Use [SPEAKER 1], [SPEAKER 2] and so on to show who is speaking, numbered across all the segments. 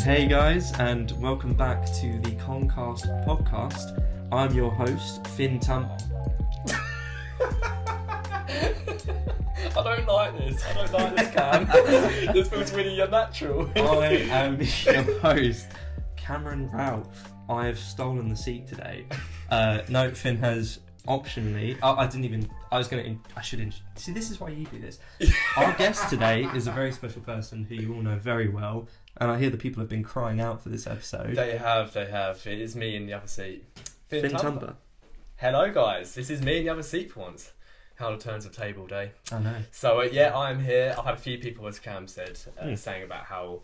[SPEAKER 1] Hey guys, and welcome back to the Conn'Cast Podcast. I'm your host, Finn Tumber.
[SPEAKER 2] I don't like this, Cam. This feels really unnatural.
[SPEAKER 1] I am your host, Cameron Ralph. I have stolen the seat today. No, Finn has optionally... See, this is why you do this. Our guest today is a very special person who you all know very well, and I hear the people have been crying out for this episode.
[SPEAKER 2] They have. It is me in the other seat.
[SPEAKER 1] Finn Tumber.
[SPEAKER 2] Hello guys, this is me in the other seat for once. How the turns of table day.
[SPEAKER 1] I know.
[SPEAKER 2] So yeah, I'm here. I've had a few people, as Cam said, saying about how...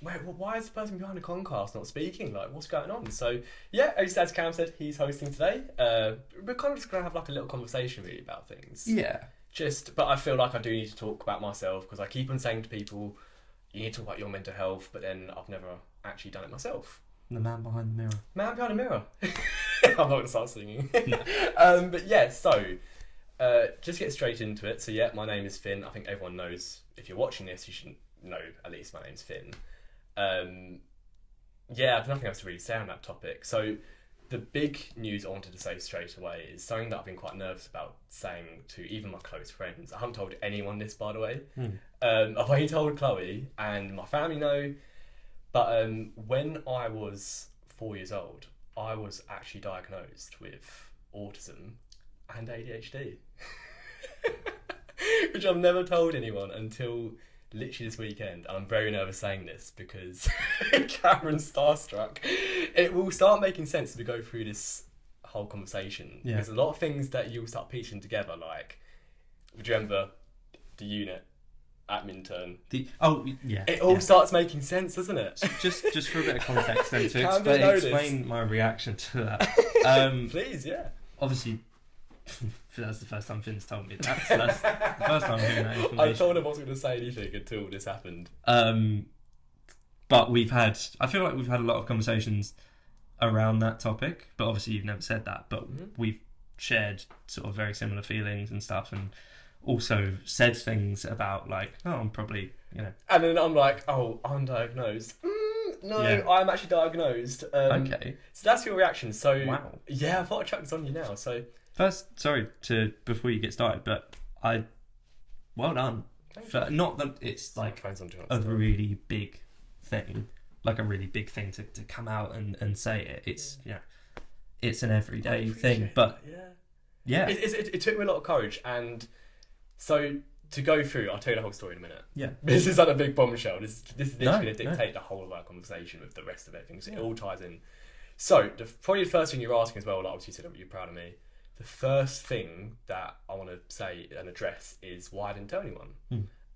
[SPEAKER 2] why is the person behind the Conn'Cast not speaking? Like, what's going on? So, yeah, as Cam said, he's hosting today. We're kind of just going to have like a little conversation really about things.
[SPEAKER 1] Yeah.
[SPEAKER 2] But I feel like I do need to talk about myself because I keep on saying to people, you need to talk about your mental health, but then I've never actually done it myself.
[SPEAKER 1] The man behind the mirror.
[SPEAKER 2] Man behind the mirror. I'm not going to start singing. No. But yeah, so, just get straight into it. So yeah, my name is Finn. I think everyone knows, if you're watching this, you should know at least my name's Finn. Yeah, there's nothing else to really say on that topic. So the big news I wanted to say straight away is something that I've been quite nervous about saying to even my close friends. I haven't told anyone this, by the way. I've only told Chloe, and my family know. But when I was 4 years old, I was actually diagnosed with autism and ADHD. Which I've never told anyone until... literally this weekend, and I'm very nervous saying this because Cameron's starstruck. It will start making sense as we go through this whole conversation.
[SPEAKER 1] Yeah.
[SPEAKER 2] There's a lot of things that you'll start piecing together, like, do you remember the unit at Minturn? It all starts making sense, doesn't it?
[SPEAKER 1] Just for a bit of context then, to explain my reaction to that.
[SPEAKER 2] Please, yeah.
[SPEAKER 1] Obviously, that's the first time Finn's told me that. So that's the first time hearing that information.
[SPEAKER 2] I told him I wasn't going to say anything until this happened.
[SPEAKER 1] But I feel like we've had a lot of conversations around that topic, but obviously you've never said that, but we've shared sort of very similar feelings and stuff, and also said things about like, oh, I'm probably,
[SPEAKER 2] And then I'm like, oh, I'm diagnosed. No, yeah. I'm actually diagnosed.
[SPEAKER 1] Okay.
[SPEAKER 2] So that's your reaction. So
[SPEAKER 1] wow.
[SPEAKER 2] Yeah, I thought I'd chuck this on you now. So
[SPEAKER 1] first, sorry before you get started, but well done. Not that it's like a really big thing, like a really big thing to come out and say it. It's it's an everyday thing, but yeah.
[SPEAKER 2] It took me a lot of courage, and so to go through, I'll tell you the whole story in a minute.
[SPEAKER 1] Yeah.
[SPEAKER 2] This is like a big bombshell. This is literally going to dictate the whole of our conversation with the rest of everything. So it all ties in. So probably the first thing you're asking as well, like obviously you said you're proud of me. The first thing that I want to say and address is why I didn't tell anyone.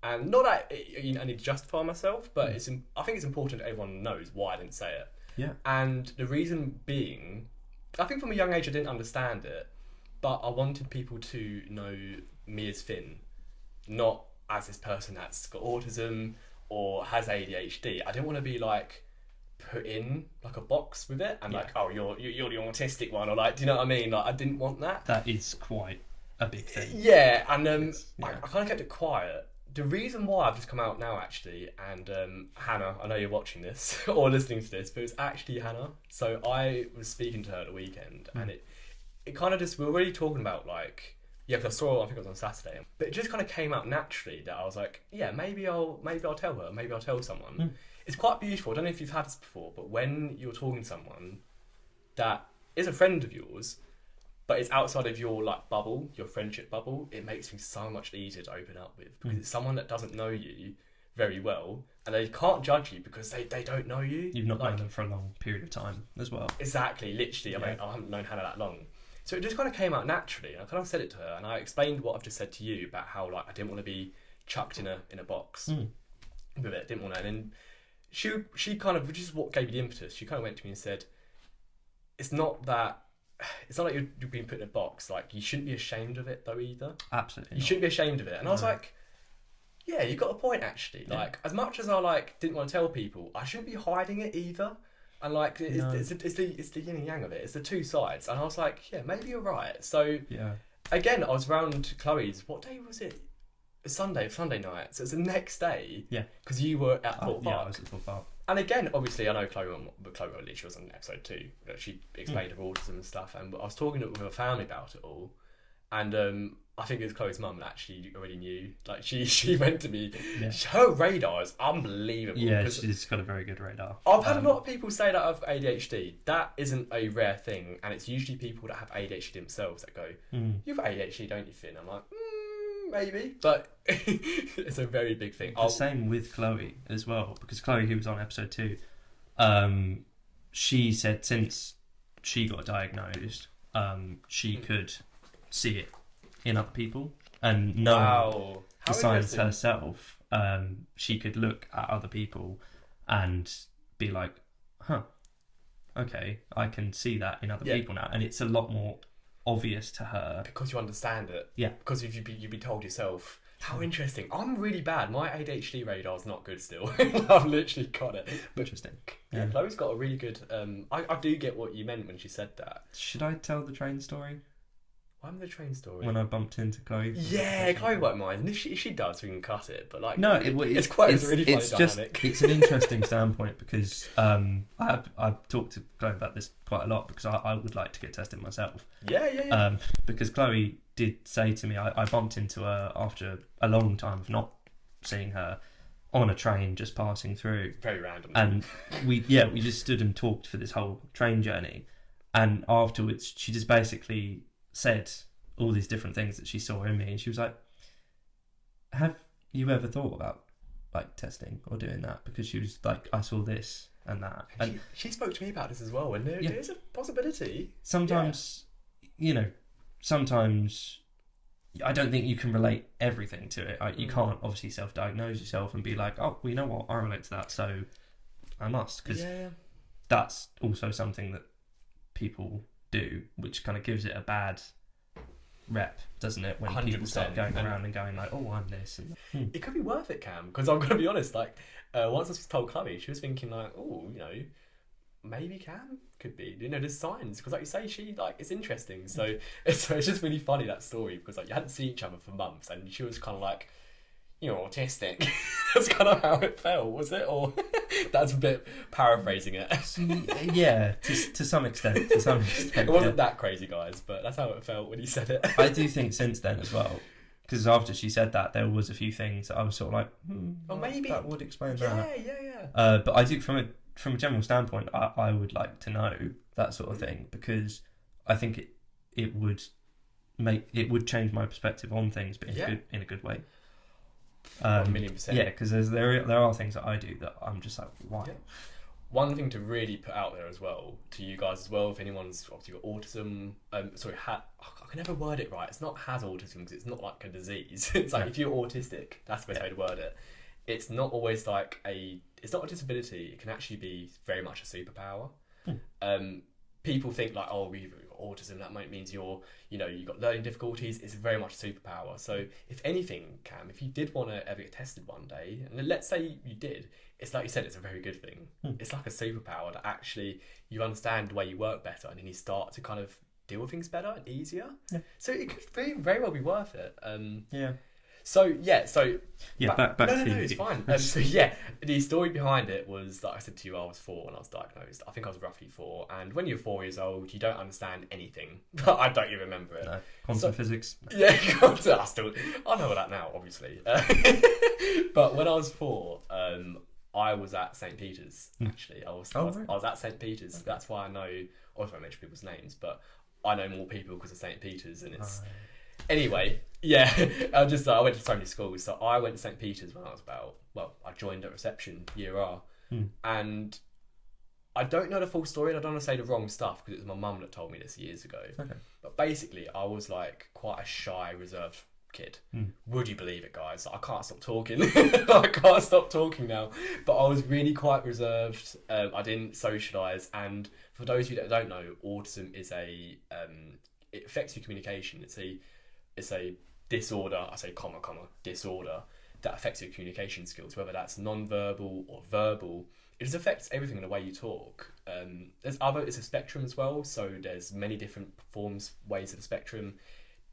[SPEAKER 2] And not that I need to justify myself, but I think it's important that everyone knows why I didn't say it.
[SPEAKER 1] Yeah. And
[SPEAKER 2] the reason being, I think from a young age I didn't understand it, but I wanted people to know me as Finn, not as this person that's got autism or has ADHD. I didn't want to be like put in like a box with it and like, oh, you're the autistic one, or like, do you know what I mean? Like, I didn't want that.
[SPEAKER 1] That is quite a big thing.
[SPEAKER 2] Yeah, and I kind of kept it quiet. The reason why I've just come out now, actually, and Hannah, I know you're watching this or listening to this, but it's actually Hannah. So I was speaking to her at the weekend, and it kind of just, we were really talking about like, yeah, because I think it was on Saturday, but it just kind of came out naturally that I was like, yeah, maybe I'll tell her, maybe I'll tell someone. It's quite beautiful. I don't know if you've had this before, but when you're talking to someone that is a friend of yours, but it's outside of your like bubble, your friendship bubble, it makes things so much easier to open up with, because it's someone that doesn't know you very well, and they can't judge you because they don't know you.
[SPEAKER 1] You've not known them for a long period of time as well.
[SPEAKER 2] Exactly, literally. I mean, I haven't known Hannah that long. So it just kind of came out naturally, and I kind of said it to her, and I explained what I've just said to you about how like I didn't want to be chucked in a box with it. Didn't want to. And then she kind of, which is what gave me the impetus. She kind of went to me and said, "It's not like you're being put in a box. Like, you shouldn't be ashamed of it though either.
[SPEAKER 1] Absolutely,
[SPEAKER 2] you shouldn't be ashamed of it." And I was like, "Yeah, you got a point actually. Yeah. Like, as much as I like didn't want to tell people, I shouldn't be hiding it either." And like, it's the yin and yang of it. It's the two sides. And I was like, yeah, maybe you're right. So again, I was around Chloe's. What day was it? Sunday night. So it's the next day.
[SPEAKER 1] Yeah.
[SPEAKER 2] Because you were at Thorpe Park.
[SPEAKER 1] Yeah, I was at Thorpe Park.
[SPEAKER 2] And again, obviously, I know Chloe literally was on episode 2. She explained her autism and stuff, and I was talking with her family about it all, and I think it was Chloe's mum that actually already knew. Like she went to me. Yeah. Her radar is unbelievable.
[SPEAKER 1] Yeah, she's got a very good radar.
[SPEAKER 2] I've had a lot of people say that of ADHD. That isn't a rare thing, and it's usually people that have ADHD themselves that go, "You've got ADHD, don't you, Finn?" I'm like, maybe, but it's a very big thing.
[SPEAKER 1] The same with Chloe as well, because Chloe, who was on episode 2, she said since she got diagnosed, she could see it in other people, and knowing the signs herself, she could look at other people and be like, okay, I can see that in other people now, and it's a lot more obvious to her
[SPEAKER 2] because you understand it.
[SPEAKER 1] Yeah,
[SPEAKER 2] because you'd be told yourself. How interesting. I'm really bad. My ADHD radar's not good still. I've literally got it. But
[SPEAKER 1] interesting.
[SPEAKER 2] Yeah, Chloe's got a really good... I do get what you meant when she said that.
[SPEAKER 1] Should I tell the train story?
[SPEAKER 2] Why the train story?
[SPEAKER 1] When I bumped into Chloe.
[SPEAKER 2] Yeah, Chloe won't mind. And if she does, we can cut it. But like,
[SPEAKER 1] no,
[SPEAKER 2] it's a really funny dynamic.
[SPEAKER 1] It's an interesting standpoint because I've talked to Chloe about this quite a lot because I would like to get tested myself.
[SPEAKER 2] Yeah.
[SPEAKER 1] Because Chloe did say to me, I bumped into her after a long time of not seeing her on a train just passing through.
[SPEAKER 2] Very random.
[SPEAKER 1] And we just stood and talked for this whole train journey. And afterwards, she just basically said all these different things that she saw in me, and she was like, have you ever thought about like testing or doing that? Because she was like, I saw this and that, and
[SPEAKER 2] she spoke to me about this as well, and there's a possibility.
[SPEAKER 1] Sometimes sometimes I don't think you can relate everything to it. You can't obviously self-diagnose yourself and be like, oh, well, you know what, I relate to that, so I must, because that's also something that people do, which kind of gives it a bad rep, doesn't it, when 100%. People start going around and going like, oh, I'm this, and
[SPEAKER 2] it could be worth it, Cam, because I'm gonna be honest, like once I told Chloe, she was thinking like, oh, maybe Cam could be, there's signs, because like you say, she like, it's interesting, so it's just really funny, that story, because like you hadn't seen each other for months, and she was kind of like, you're autistic. That's kind of how it felt, was it? Or that's a bit paraphrasing it.
[SPEAKER 1] Yeah, to some extent.
[SPEAKER 2] It wasn't that crazy, guys, but that's how it felt when he said it.
[SPEAKER 1] I do think since then as well, because after she said that, there was a few things that I was sort of like,
[SPEAKER 2] well, maybe
[SPEAKER 1] that would explain that.
[SPEAKER 2] Yeah.
[SPEAKER 1] But I do, from a general standpoint, I would like to know that sort of thing, because I think it would change my perspective on things, but in a good way.
[SPEAKER 2] 1,000,000%.
[SPEAKER 1] Yeah, because there are things that I do that I'm just like, why?
[SPEAKER 2] Yeah. One thing to really put out there as well, to you guys as well, if anyone's obviously got autism, I can never word it right. It's not has autism, because it's not like a disease. It's like if you're autistic, that's the best way to word it. It's not always like it's not a disability. It can actually be very much a superpower. People think like, oh, we've got autism, that might means you've got learning difficulties. It's very much a superpower. So if anything, Cam, if you did want to ever get tested one day, and let's say you did, it's like you said, it's a very good thing. It's like a superpower that actually you understand the way you work better, and then you start to kind of deal with things better and easier. Yeah. So it could very well be worth it. Back to no, it's fine. The story behind it was that I said to you, I was 4 when I was diagnosed. I think I was roughly 4, and when you're 4 years old, you don't understand anything. I don't even remember it.
[SPEAKER 1] No. Quantum physics.
[SPEAKER 2] Yeah, I know that now, obviously. But when I was 4, I was at St. Peter's. Actually, I was at St. Peter's. That's why I know. Obviously, I mention people's names, but I know more people because of St. Peter's, and it's. Anyway, I went to so many schools. So I went to St. Peter's when I was I joined at reception, year R. And I don't know the full story, and I don't want to say the wrong stuff, because it was my mum that told me this years ago. Okay. But basically, I was like quite a shy, reserved kid. Would you believe it, guys? I can't stop talking. I can't stop talking now. But I was really quite reserved. I didn't socialise. And for those of you that don't know, autism is it affects your communication. It's a disorder, I say comma, disorder, that affects your communication skills, whether that's non-verbal or verbal. It just affects everything in the way you talk. It's a spectrum as well, so there's many different ways of the spectrum.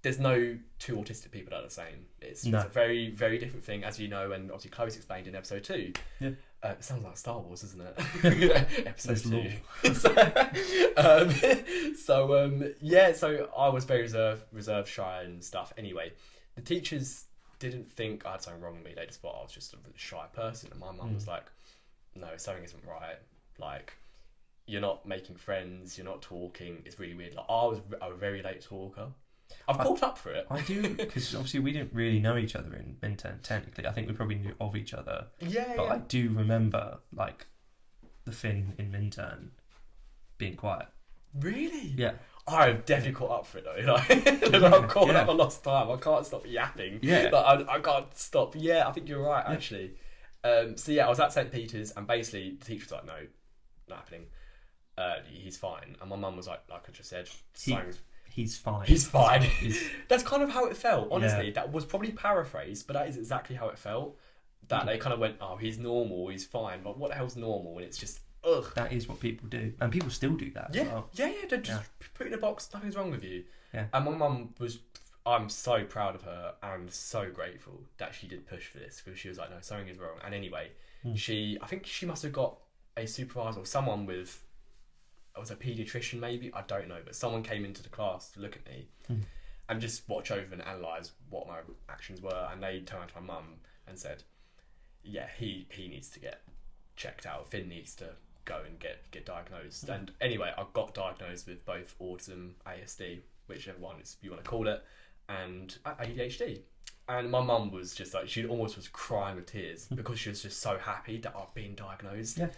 [SPEAKER 2] there's no two autistic people that are the same. It's a very, very different thing, as you know, and obviously Chloe's explained in episode 2.
[SPEAKER 1] Yeah.
[SPEAKER 2] It sounds like Star Wars, doesn't it? Episode 2. So I was very reserved, shy and stuff. Anyway, the teachers didn't think I had something wrong with me. They just thought I was just a shy person. And my mum was like, no, something isn't right. Like, you're not making friends, you're not talking. It's really weird. Like, I was a very late talker. I've caught up for it.
[SPEAKER 1] I do, because obviously we didn't really know each other in Minturn, technically. I think we probably knew of each other.
[SPEAKER 2] Yeah,
[SPEAKER 1] But I do remember, like, the Finn in Minturn being quiet.
[SPEAKER 2] Really?
[SPEAKER 1] Yeah.
[SPEAKER 2] I've definitely caught up for it though. I've caught up a lost time. I can't stop yapping.
[SPEAKER 1] Yeah.
[SPEAKER 2] But I can't stop. Yeah, I think you're right, actually. So yeah, I was at St. Peter's, and basically the teacher was like, no, not happening. He's fine. And my mum was like I just said,
[SPEAKER 1] he's fine.
[SPEAKER 2] He's fine. That's kind of how it felt, honestly.
[SPEAKER 1] Yeah.
[SPEAKER 2] That was probably paraphrased, but that is exactly how it felt. That they kind of went, oh, he's normal, he's fine. But what the hell's normal? And it's just, ugh.
[SPEAKER 1] That is what people do. And people still do that as well.
[SPEAKER 2] Yeah, they're just put in a box, nothing's wrong with you.
[SPEAKER 1] Yeah.
[SPEAKER 2] And my mum was, I'm so proud of her and so grateful that she did push for this, because she was like, no, something is wrong. And anyway, I think she must have got a supervisor or someone with, it was a paediatrician maybe, I don't know, but someone came into the class to look at me and just watch over and analyse what my actions were, and they turned to my mum and said, yeah, he needs to get checked out, Finn needs to go and get diagnosed. And anyway, I got diagnosed with both autism, ASD, whichever one you want to call it, and ADHD. And my mum was just like, she almost was crying with tears because she was just so happy that I've been diagnosed.
[SPEAKER 1] Yeah.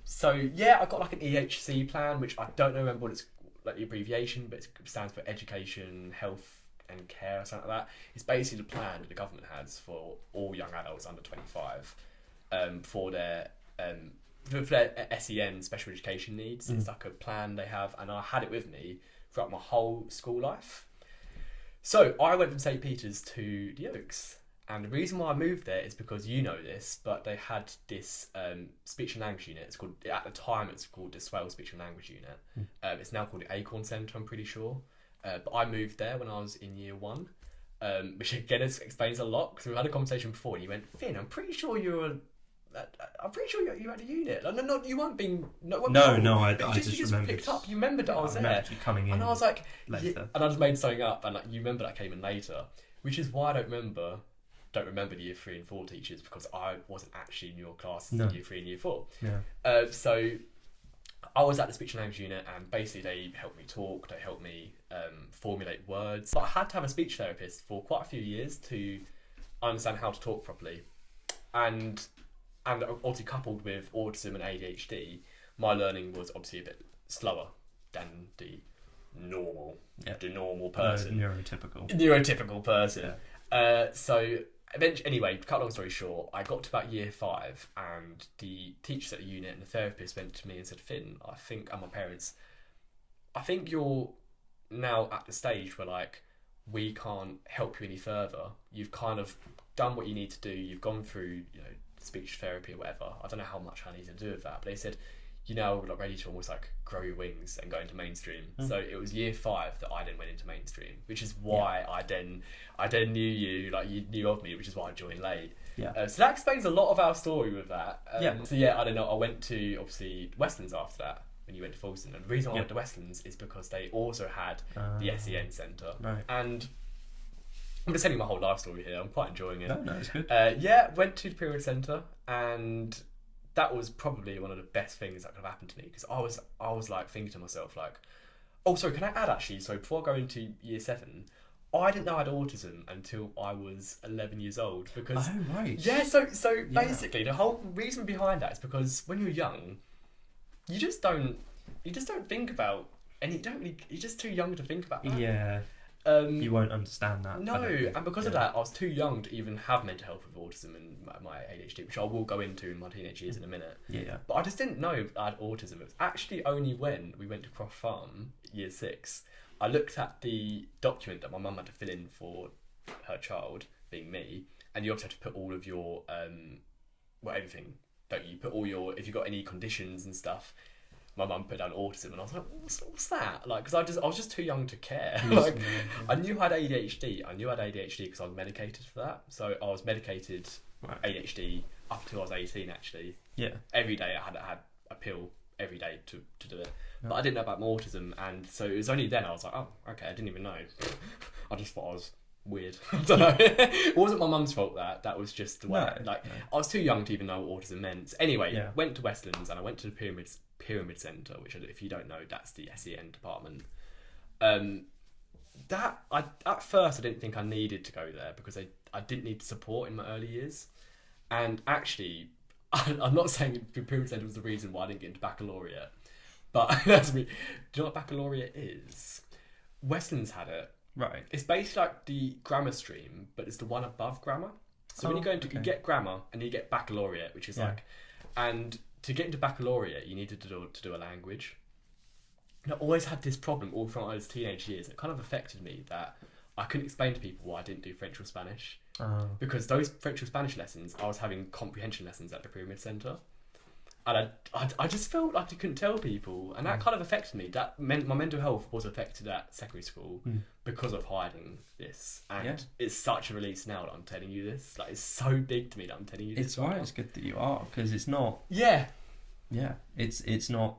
[SPEAKER 2] So yeah, I got like an EHC plan, which I don't remember what it's like the abbreviation, but it stands for Education, Health and Care or something like that. It's basically the plan that the government has for all young adults under 25 for their SEN, special education needs. It's like a plan they have, and I had it with me throughout my whole school life. So I went from St. Peter's to the Oaks. And the reason why I moved there is because you know this, but they had this speech and language unit. It's called, at the time, it's called the Swell Speech and Language Unit. It's now called the Acorn Centre, I'm pretty sure. But I moved there when I was in year 1, which again explains a lot, because we've had a conversation before, and you went, Finn, I'm pretty sure you were at a unit. No, you weren't being. No,
[SPEAKER 1] I just remembered.
[SPEAKER 2] Picked up. You remembered that I was there.
[SPEAKER 1] I remember you coming in,
[SPEAKER 2] and I was like,
[SPEAKER 1] later.
[SPEAKER 2] And I just made something up, and like, you remember that came in later, which is why I don't remember the year 3 and 4 teachers, because I wasn't actually in your class in year 3 and year 4.
[SPEAKER 1] Yeah.
[SPEAKER 2] So I was at the speech and language unit, and basically they helped me talk, they helped me formulate words. But I had to have a speech therapist for quite a few years to understand how to talk properly. And obviously coupled with autism and ADHD, my learning was obviously a bit slower than the normal person. Neurotypical person.
[SPEAKER 1] Yeah.
[SPEAKER 2] So eventually, anyway, to cut a long story short, I got to about year 5, and the teachers at the unit and the therapist went to me and said, Finn, and my parents, I think you're now at the stage where, like, we can't help you any further. You've kind of done what you need to do. You've gone through, speech therapy or whatever. I don't know how much I need to do with that, but they said, you're now like ready to almost like grow your wings and go into mainstream. So it was year 5 that I then went into mainstream, which is why I then knew you, like you knew of me, which is why I joined late. So that explains a lot of our story with that. So yeah, I don't know, I went to obviously Westlands after that when you went to Folkestone, and the reason I went to Westlands is because they also had the SEN Centre.
[SPEAKER 1] Right.
[SPEAKER 2] And I'm just telling you my whole life story here. I'm quite enjoying it.
[SPEAKER 1] No, it's good.
[SPEAKER 2] Went to the Period Centre, and that was probably one of the best things that could have happened to me, because I was like thinking to myself, like, oh, sorry, can I add actually? So before I go into year 7, I didn't know I had autism until I was 11 years old, because yeah. So basically, the whole reason behind that is because when you're young, you just don't think about, and you're just too young to think about that.
[SPEAKER 1] Yeah. You won't understand that.
[SPEAKER 2] No, and because of that, I was too young to even have mental health with autism and my ADHD, which I will go into in my teenage years in a minute.
[SPEAKER 1] Yeah. But
[SPEAKER 2] I just didn't know I had autism. It was actually only when we went to Croft Farm, year 6, I looked at the document that my mum had to fill in for her child, being me, and you also have to put all of your, everything, don't you? Put all your, if you've got any conditions and stuff. my mum put down autism, and I was like, what's that? Like, because I was just too young to care. Like, I knew I had ADHD. I knew I had ADHD because I was medicated for that. So I was medicated ADHD up until I was 18, actually.
[SPEAKER 1] Yeah.
[SPEAKER 2] Every day I had a pill every day to do it. But I didn't know about my autism, and so it was only then I was like, oh, okay, I didn't even know. I just thought I was weird. I don't know. It wasn't my mum's fault that was just the way. I was too young to even know what autism meant. Anyway, went to Westlands, and I went to the Pyramid Centre, which, if you don't know, that's the SEN department. At first I didn't think I needed to go there because I didn't need support in my early years, and actually I'm not saying the Pyramid Centre was the reason why I didn't get into baccalaureate, but that's me. Do you know what baccalaureate is? Westlands had it.
[SPEAKER 1] Right.
[SPEAKER 2] It's basically like the grammar stream, but it's the one above grammar. So when you go into, you get grammar and you get baccalaureate, which is like, and to get into baccalaureate, you needed to do a language. And I always had this problem all throughout those teenage years. It kind of affected me that I couldn't explain to people why I didn't do French or Spanish. Because those French or Spanish lessons, I was having comprehension lessons at the Pyramid Centre. And I just felt like I couldn't tell people. And that kind of affected me. That meant my mental health was affected at secondary school because of hiding this. And it's such a release now that I'm telling you this. Like, it's so big to me that I'm telling you this.
[SPEAKER 1] It's why it's good that you are, because it's not...
[SPEAKER 2] Yeah.
[SPEAKER 1] Yeah. It's not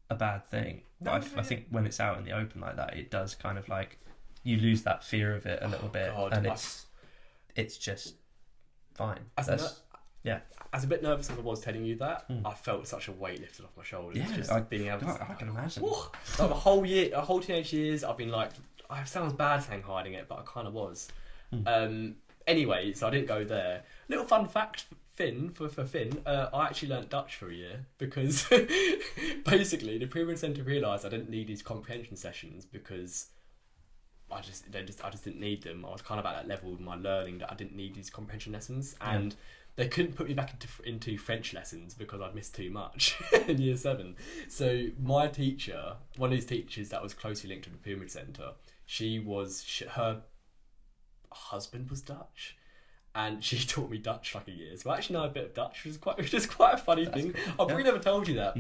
[SPEAKER 1] a bad thing. But I think when it's out in the open like that, it does kind of like... You lose that fear of it a little bit. God, and it's just fine. As a bit nervous as I was telling you that, I felt such a weight lifted off my shoulders. Yeah,
[SPEAKER 2] being able to...
[SPEAKER 1] I can imagine.
[SPEAKER 2] Like the whole teenage years, I've been like... It sounds bad saying hiding it, but I kind of was. Anyway, so I didn't go there. Little fun fact, Finn, for Finn, I actually learnt Dutch for a year because basically the Pyramid Centre realised I didn't need these comprehension sessions because I just didn't need them. I was kind of at that level with my learning that I didn't need these comprehension lessons, and they couldn't put me back into French lessons because I'd missed too much in year 7. So my teacher, one of these teachers that was closely linked to the Pyramid Centre, her husband was Dutch, and she taught me Dutch for like a year. So I actually know a bit of Dutch, which is quite a funny thing. Cool. I've probably never told you that.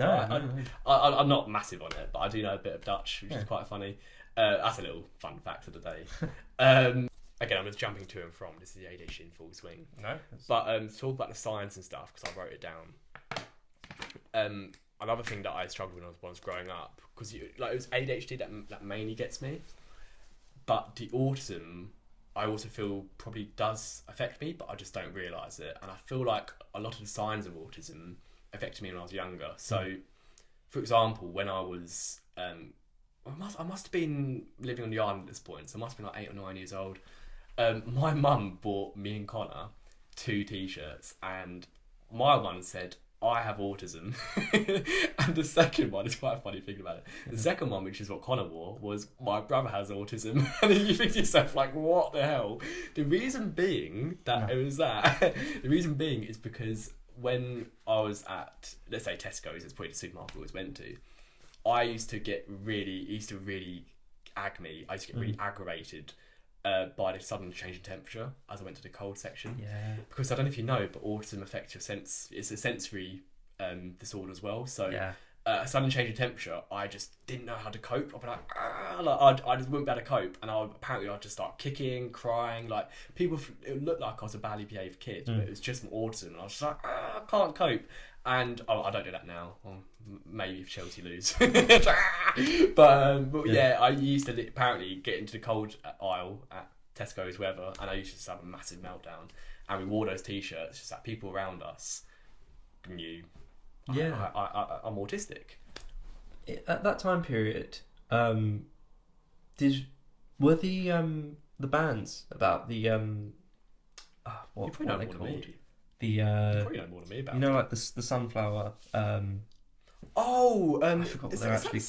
[SPEAKER 2] I'm not massive on it, but I do know a bit of Dutch, which is quite funny. That's a little fun fact of the day. Again, I'm just jumping to and from. This is the ADHD in full swing. No. But to talk about the science and stuff, because I wrote it down. Another thing that I struggled with when I was growing up, because it was ADHD that mainly gets me. But the autism, I also feel probably does affect me, but I just don't realise it. And I feel like a lot of the signs of autism affected me when I was younger. So, for example, when I was... I must have been living on the island at this point, so I must have been like 8 or 9 years old. My mum bought me and Connor 2 t-shirts, and my one said, I have autism. And the second one is quite a funny thing about it. The second one, which is what Connor wore, was my brother has autism. And then you think to yourself, like, what the hell? The reason being that it was that. The reason being is because when I was at, let's say Tesco's, it's probably the supermarket I always went to, I used to really ag me. I used to get really aggravated by the sudden change in temperature as I went to the cold section. Yeah. Because I don't know if you know, but autism affects your sense. It's a sensory disorder as well. So a sudden change in temperature, I just didn't know how to cope. I'd be like, I just wouldn't be able to cope, and I'd just start kicking, crying. Like it looked like I was a badly behaved kid, but it was just from autism, and I was just like, I can't cope. And I don't do that now. Well, maybe if Chelsea lose. but yeah, I used to apparently get into the cold aisle at Tesco's, wherever, and I used to just have a massive meltdown. And we wore those t-shirts, just that people around us knew, I'm autistic.
[SPEAKER 1] At that time period, were the bands about the what are they called?
[SPEAKER 2] You probably know more than me about it.
[SPEAKER 1] Like the sunflower.
[SPEAKER 2] I forgot what they're actually.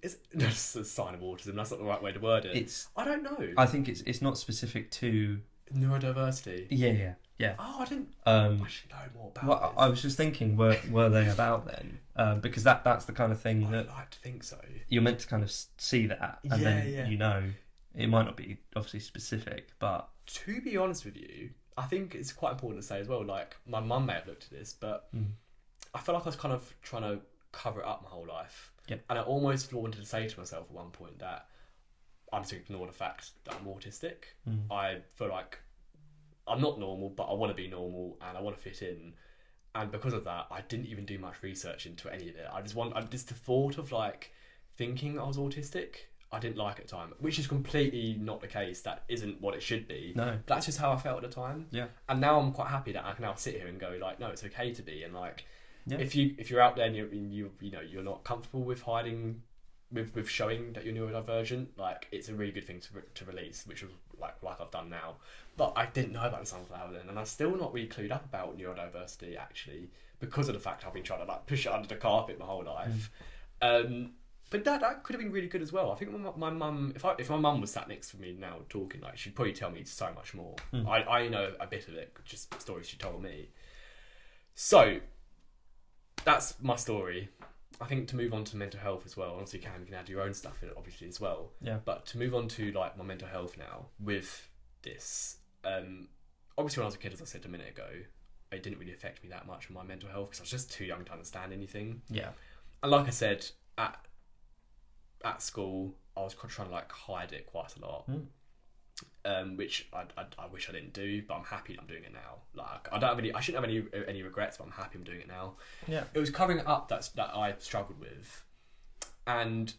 [SPEAKER 2] It's a sign of autism. That's not the right way to word it. I don't know.
[SPEAKER 1] I think it's not specific to
[SPEAKER 2] neurodiversity.
[SPEAKER 1] Yeah.
[SPEAKER 2] Oh, I didn't. I should know more about this.
[SPEAKER 1] I was just thinking, were they about then? Because that's the kind of thing that
[SPEAKER 2] I'd like to think so.
[SPEAKER 1] You're meant to kind of see that, and then it might not be obviously specific, but
[SPEAKER 2] to be honest with you, I think it's quite important to say as well. Like, my mum may have looked at this, but I feel like I was kind of trying to cover it up my whole life.
[SPEAKER 1] Yep.
[SPEAKER 2] And I almost wanted to say to myself at one point that I'm just going to ignore the fact that I'm autistic. I feel like I'm not normal, but I want to be normal and I want to fit in. And because of that, I didn't even do much research into any of it. Just the thought of like thinking I was autistic, I didn't like at the time, which is completely not the case. That isn't what it should be.
[SPEAKER 1] No.
[SPEAKER 2] That's just how I felt at the time.
[SPEAKER 1] Yeah.
[SPEAKER 2] And now I'm quite happy that I can now sit here and go like, no, it's okay to be. And like,
[SPEAKER 1] yeah.
[SPEAKER 2] if you're out there and you're not comfortable with hiding, with showing that you're neurodivergent, like it's a really good thing to release, which is like I've done now. But I didn't know about the sunflower then, and I'm still not really clued up about neurodiversity actually, because of the fact I've been trying to like push it under the carpet my whole life. But that could have been really good as well. I think my mum, if my mum was sat next to me now talking, like she'd probably tell me so much more. I know a bit of it, just stories she told me. So that's my story. I think to move on to mental health as well. Obviously, you can add your own stuff in it, obviously as well.
[SPEAKER 1] Yeah.
[SPEAKER 2] But to move on to like my mental health now with this, obviously when I was a kid, as I said a minute ago, it didn't really affect me that much with my mental health because I was just too young to understand anything.
[SPEAKER 1] Yeah.
[SPEAKER 2] And like I said, at school, I was trying to like hide it quite a lot, which I wish I didn't do, but I'm happy that I'm doing it now. Like I shouldn't have any regrets, but I'm happy I'm doing it now.
[SPEAKER 1] Yeah,
[SPEAKER 2] it was covering up that I struggled with, and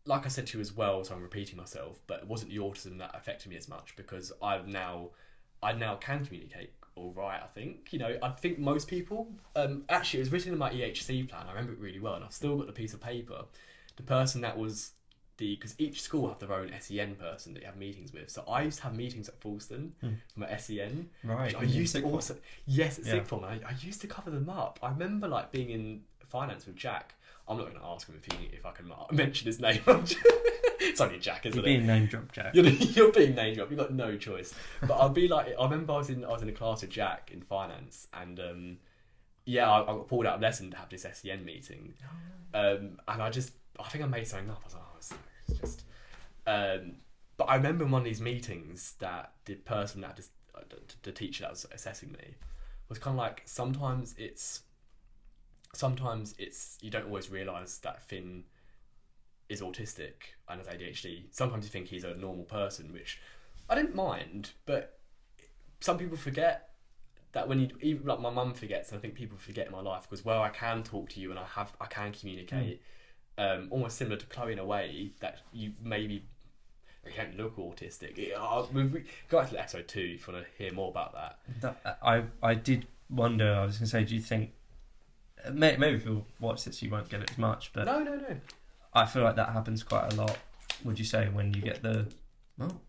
[SPEAKER 2] like I said to you as well, so I'm repeating myself, but it wasn't the autism that affected me as much because I now can communicate all right. I think I think most people. Actually, it was written in my EHC plan. I remember it really well, and I've still got the piece of paper. The person that was because each school have their own SEN person that you have meetings with. So I used to have meetings at Fulston for my SEN.
[SPEAKER 1] Right.
[SPEAKER 2] I used to also at sixth form. I used to cover them up. I remember like being in finance with Jack. I'm not going to ask him if I can mention his name. It's only Jack, isn't it?
[SPEAKER 1] You're being name dropped, Jack.
[SPEAKER 2] You're being name dropped. You've got no choice. But I'll be like, I remember I was in a class with Jack in finance, and I got pulled out of lesson to have this SEN meeting, and I think I made something up. I was like, it's just. But I remember in one of these meetings that the person that the teacher that was assessing me was kind of like, sometimes it's you don't always realise that Finn is autistic and has ADHD. Sometimes you think he's a normal person, which I didn't mind, but some people forget that even like my mum forgets, and I think people forget in my life because I can talk to you and I can communicate. Almost similar to Chloe in a way that you don't look autistic. We go back to episode 2 if you want to hear more about that.
[SPEAKER 1] I did wonder. I was going to say, do you think maybe if you watch this you won't get it as much? But
[SPEAKER 2] no.
[SPEAKER 1] I feel like that happens quite a lot. Would you say when you get the? Well,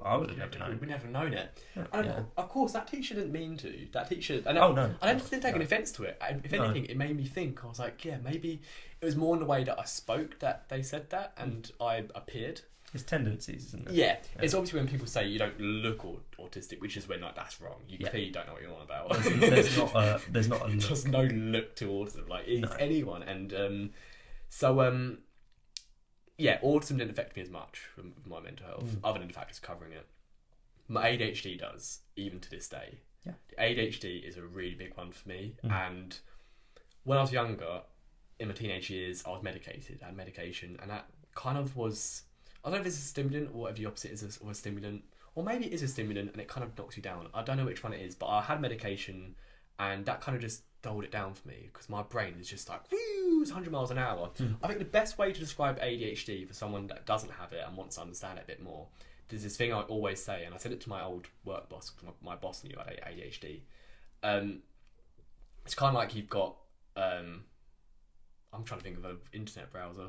[SPEAKER 1] I would have never known.
[SPEAKER 2] We'd never known it. And
[SPEAKER 1] Yeah.
[SPEAKER 2] of course, that teacher didn't mean to. That teacher.
[SPEAKER 1] No.
[SPEAKER 2] I didn't take an offence to it. If anything, it made me think. I was like, yeah, maybe it was more in the way that I spoke that they said that, and I appeared.
[SPEAKER 1] It's tendencies, isn't it?
[SPEAKER 2] Yeah. It's obviously when people say you don't look autistic, which is when like that's wrong. You clearly don't know what you're on about.
[SPEAKER 1] There's not a look.
[SPEAKER 2] There's no look to autism. Like it's anyone, and autism didn't affect me as much from my mental health, other than the fact it's covering it. My ADHD does, even to this day.
[SPEAKER 1] Yeah.
[SPEAKER 2] The ADHD is a really big one for me, and when I was younger, in my teenage years, I was medicated. I had medication, and that kind of was. I don't know if it's a stimulant or whatever the opposite is of a stimulant, or maybe it is a stimulant and it kind of knocks you down. I don't know which one it is, but I had medication and that kind of just dulled it down for me because my brain is just like, whoo, it's 100 miles an hour. I think the best way to describe ADHD for someone that doesn't have it and wants to understand it a bit more, there's this thing I always say, and I said it to my old work boss, because my boss knew I had ADHD. It's kind of like you've got, I'm trying to think of an internet browser.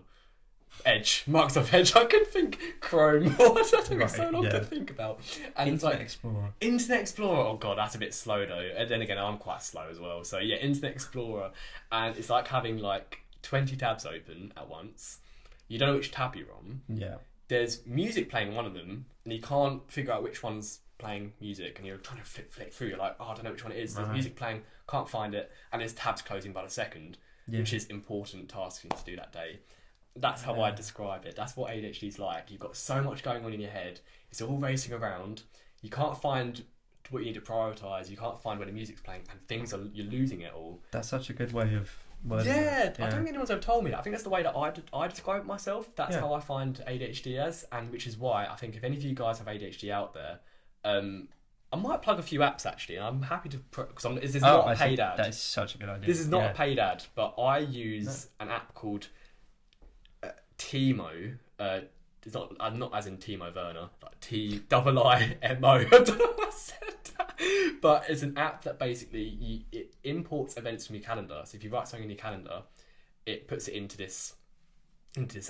[SPEAKER 2] Edge, Microsoft Edge. I could think Chrome. That took me so long to think about. And
[SPEAKER 1] Internet Explorer.
[SPEAKER 2] Internet Explorer. Oh god, that's a bit slow though. And then again, I'm quite slow as well. So yeah, Internet Explorer, and it's like having like 20 tabs open at once. You don't know which tab you're on.
[SPEAKER 1] Yeah.
[SPEAKER 2] There's music playing on one of them, and you can't figure out which one's playing music, and you're trying to flick through. You're like, I don't know which one it is. There's music playing, can't find it, and there's tabs closing by the second, which is important tasking to do that day. That's how I describe it. That's what ADHD is like. You've got so much going on in your head. It's all racing around. You can't find what you need to prioritise. You can't find where the music's playing, and you're losing it all.
[SPEAKER 1] That's such a good way of
[SPEAKER 2] I don't think anyone's ever told me that. I think that's the way that I describe it myself. That's how I find ADHD as, and which is why I think if any of you guys have ADHD out there, I might plug a few apps actually, and I'm happy to because this is not a paid ad.
[SPEAKER 1] That is such a good idea.
[SPEAKER 2] This is not a paid ad, but I use an app called Timo. It's not as in Timo Werner, like TIIMO. I don't know what I said that. But it's an app that basically it imports events from your calendar. So if you write something in your calendar, it puts it into this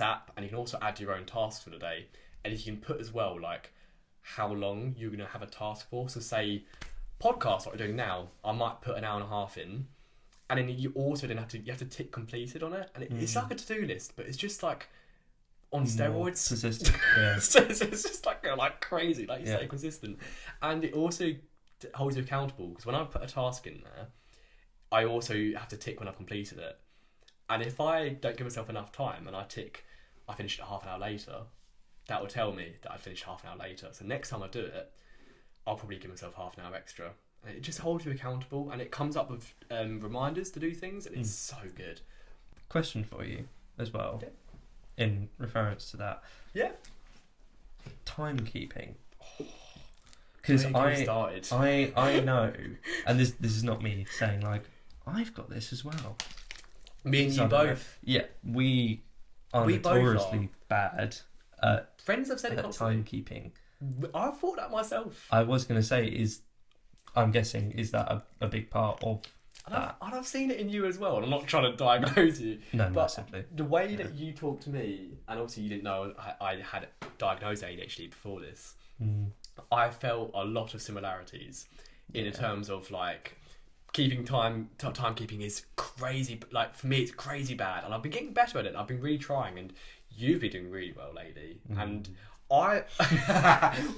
[SPEAKER 2] app, and you can also add your own tasks for the day. And if you can put as well like how long you're going to have a task for. So say podcast, what we're doing now, I might put an hour and a half in, and then you also then have to tick completed on it, and it's like a to-do list, but it's just like on steroids.
[SPEAKER 1] Consistent. Yeah.
[SPEAKER 2] So it's just like crazy, like you say, consistent. And it also holds you accountable, because when I put a task in there, I also have to tick when I've completed it. And if I don't give myself enough time and I finished it half an hour later, that will tell me that I finished half an hour later. So next time I do it, I'll probably give myself half an hour extra. And it just holds you accountable, and it comes up with reminders to do things, and it's so good.
[SPEAKER 1] Question for you as well, in reference to that.
[SPEAKER 2] Yeah.
[SPEAKER 1] Timekeeping. Because I know, and this is not me saying like, I've got this as well.
[SPEAKER 2] Me and you both.
[SPEAKER 1] Yeah, we are notoriously bad at
[SPEAKER 2] friends have said it
[SPEAKER 1] timekeeping.
[SPEAKER 2] I thought that myself.
[SPEAKER 1] I was going to say, I'm guessing, is that a big part of that?
[SPEAKER 2] And I've seen it in you as well, and I'm not trying to diagnose you.
[SPEAKER 1] No,
[SPEAKER 2] but
[SPEAKER 1] massively.
[SPEAKER 2] The way that you talk to me, and obviously you didn't know I had diagnosed ADHD before this, I felt a lot of similarities in terms of like keeping timekeeping is crazy. Like for me, it's crazy bad, and I've been getting better at it. I've been really trying, and you've been doing really well lately. And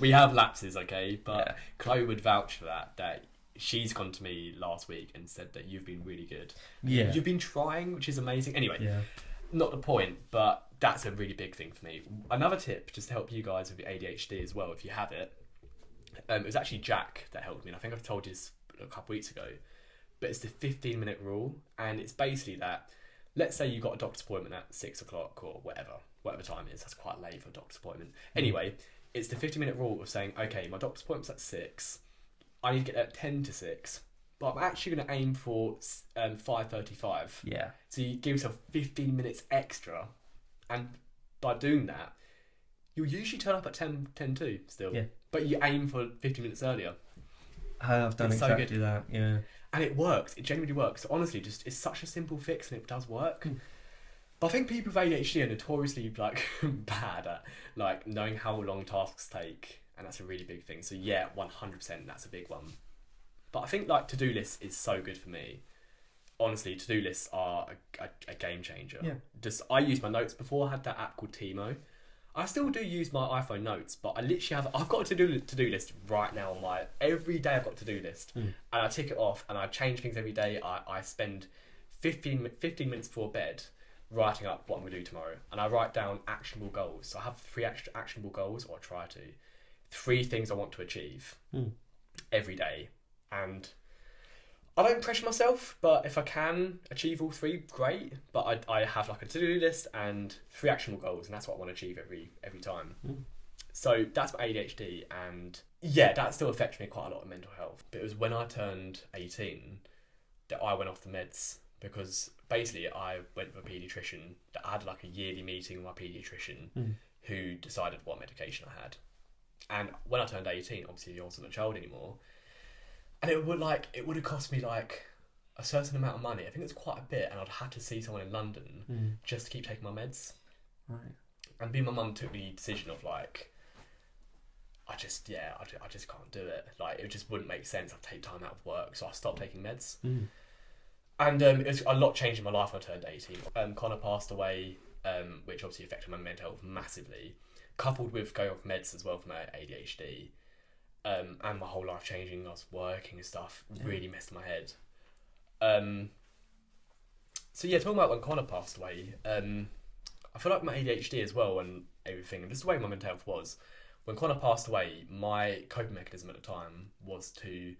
[SPEAKER 2] we have lapses, okay, but Chloe would vouch for that she's gone to me last week and said that you've been really good. Yeah, you've been trying, which is amazing. Anyway, not the point, but that's a really big thing for me. Another tip, just to help you guys with your ADHD as well, if you have it, it was actually Jack that helped me, and I think I've told you this a couple weeks ago, but it's the 15-minute rule, and it's basically that, let's say you've got a doctor's appointment at 6 o'clock or whatever time it is. That's quite late for a doctor's appointment. Anyway, it's the 15-minute rule of saying, okay, my doctor's appointment's at 6, I need to get there at 10 to 6, but I'm actually going to aim for 5:35.
[SPEAKER 1] Yeah.
[SPEAKER 2] So you give yourself 15 minutes extra, and by doing that, you'll usually turn up at 10 to still. Yeah. But you aim for 15 minutes earlier.
[SPEAKER 1] I've done exactly that, yeah.
[SPEAKER 2] And it works. It genuinely works. So honestly, it's such a simple fix, and it does work. But I think people with ADHD are notoriously like bad at like knowing how long tasks take, and that's a really big thing. So yeah, 100%, that's a big one. But I think like to-do lists is so good for me. Honestly, to-do lists are a game changer. Yeah. I used my notes before. I had that app called Timo. I still do use my iPhone notes, but I literally I've got a to-do list right now on every day I've got a to-do list, and I tick it off, and I change things every day. I spend 15 minutes before bed writing up what I'm going to do tomorrow, and I write down actionable goals. So I have 3 actionable goals, or I try to. 3 things I want to achieve every day, and I don't pressure myself, but if I can achieve all 3, great. But I have like a to-do list and 3 actionable goals, and that's what I want to achieve every time. So that's my ADHD, and yeah, that still affects me quite a lot of mental health. But it was when I turned 18 that I went off the meds, because basically I went with a paediatrician. That I had like a yearly meeting with my paediatrician who decided what medication I had. And when I turned 18, obviously I wasn't a child anymore. And it would have cost me like a certain amount of money. I think it's quite a bit, and I'd have to see someone in London just to keep taking my meds. Right. And my mum took the decision of like, I just can't do it. Like it just wouldn't make sense. I'd take time out of work, so I stopped taking meds. And it was a lot changed in my life when I turned 18. Connor passed away, which obviously affected my mental health massively, coupled with going off meds as well for my ADHD. And my whole life changing, I was working and stuff, really messed my head. So yeah, talking about when Connor passed away, I feel like my ADHD as well and everything, and this is the way my mental health was. When Connor passed away, my coping mechanism at the time was to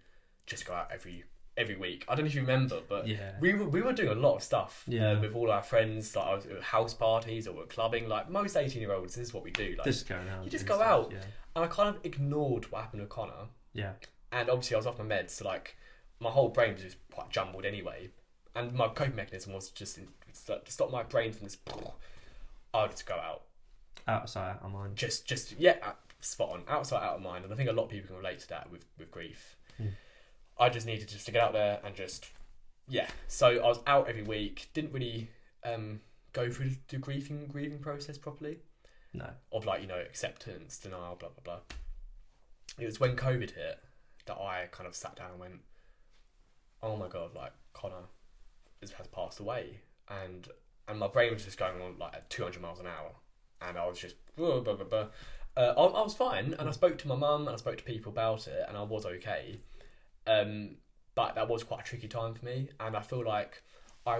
[SPEAKER 2] just go out every every week. I don't know if you remember, but
[SPEAKER 1] Yeah.
[SPEAKER 2] we were doing a lot of stuff with all our friends. Like I was at house parties or at clubbing. Like most 18-year-olds, this is what we do. Like
[SPEAKER 1] Just going out.
[SPEAKER 2] you just go out, and I kind of ignored what happened with Connor.
[SPEAKER 1] Yeah.
[SPEAKER 2] And obviously I was off my meds, so like my whole brain was just quite jumbled anyway. And my coping mechanism was just to stop my brain from this. I'll just go out.
[SPEAKER 1] Outside, out of mind.
[SPEAKER 2] Just spot on. Outside, out of mind. And I think a lot of people can relate to that with grief. I just needed just to get out there and just, So I was out every week. Didn't really go through the grieving process properly.
[SPEAKER 1] No.
[SPEAKER 2] Of like, acceptance, denial, blah, blah, blah. It was when COVID hit that I kind of sat down and went, oh my God, like Connor has passed away. And my brain was just going on like at 200 miles an hour. And I was just, blah, blah, blah, blah. I was fine. And I spoke to my mum and I spoke to people about it and I was okay. But that was quite a tricky time for me. And I feel like I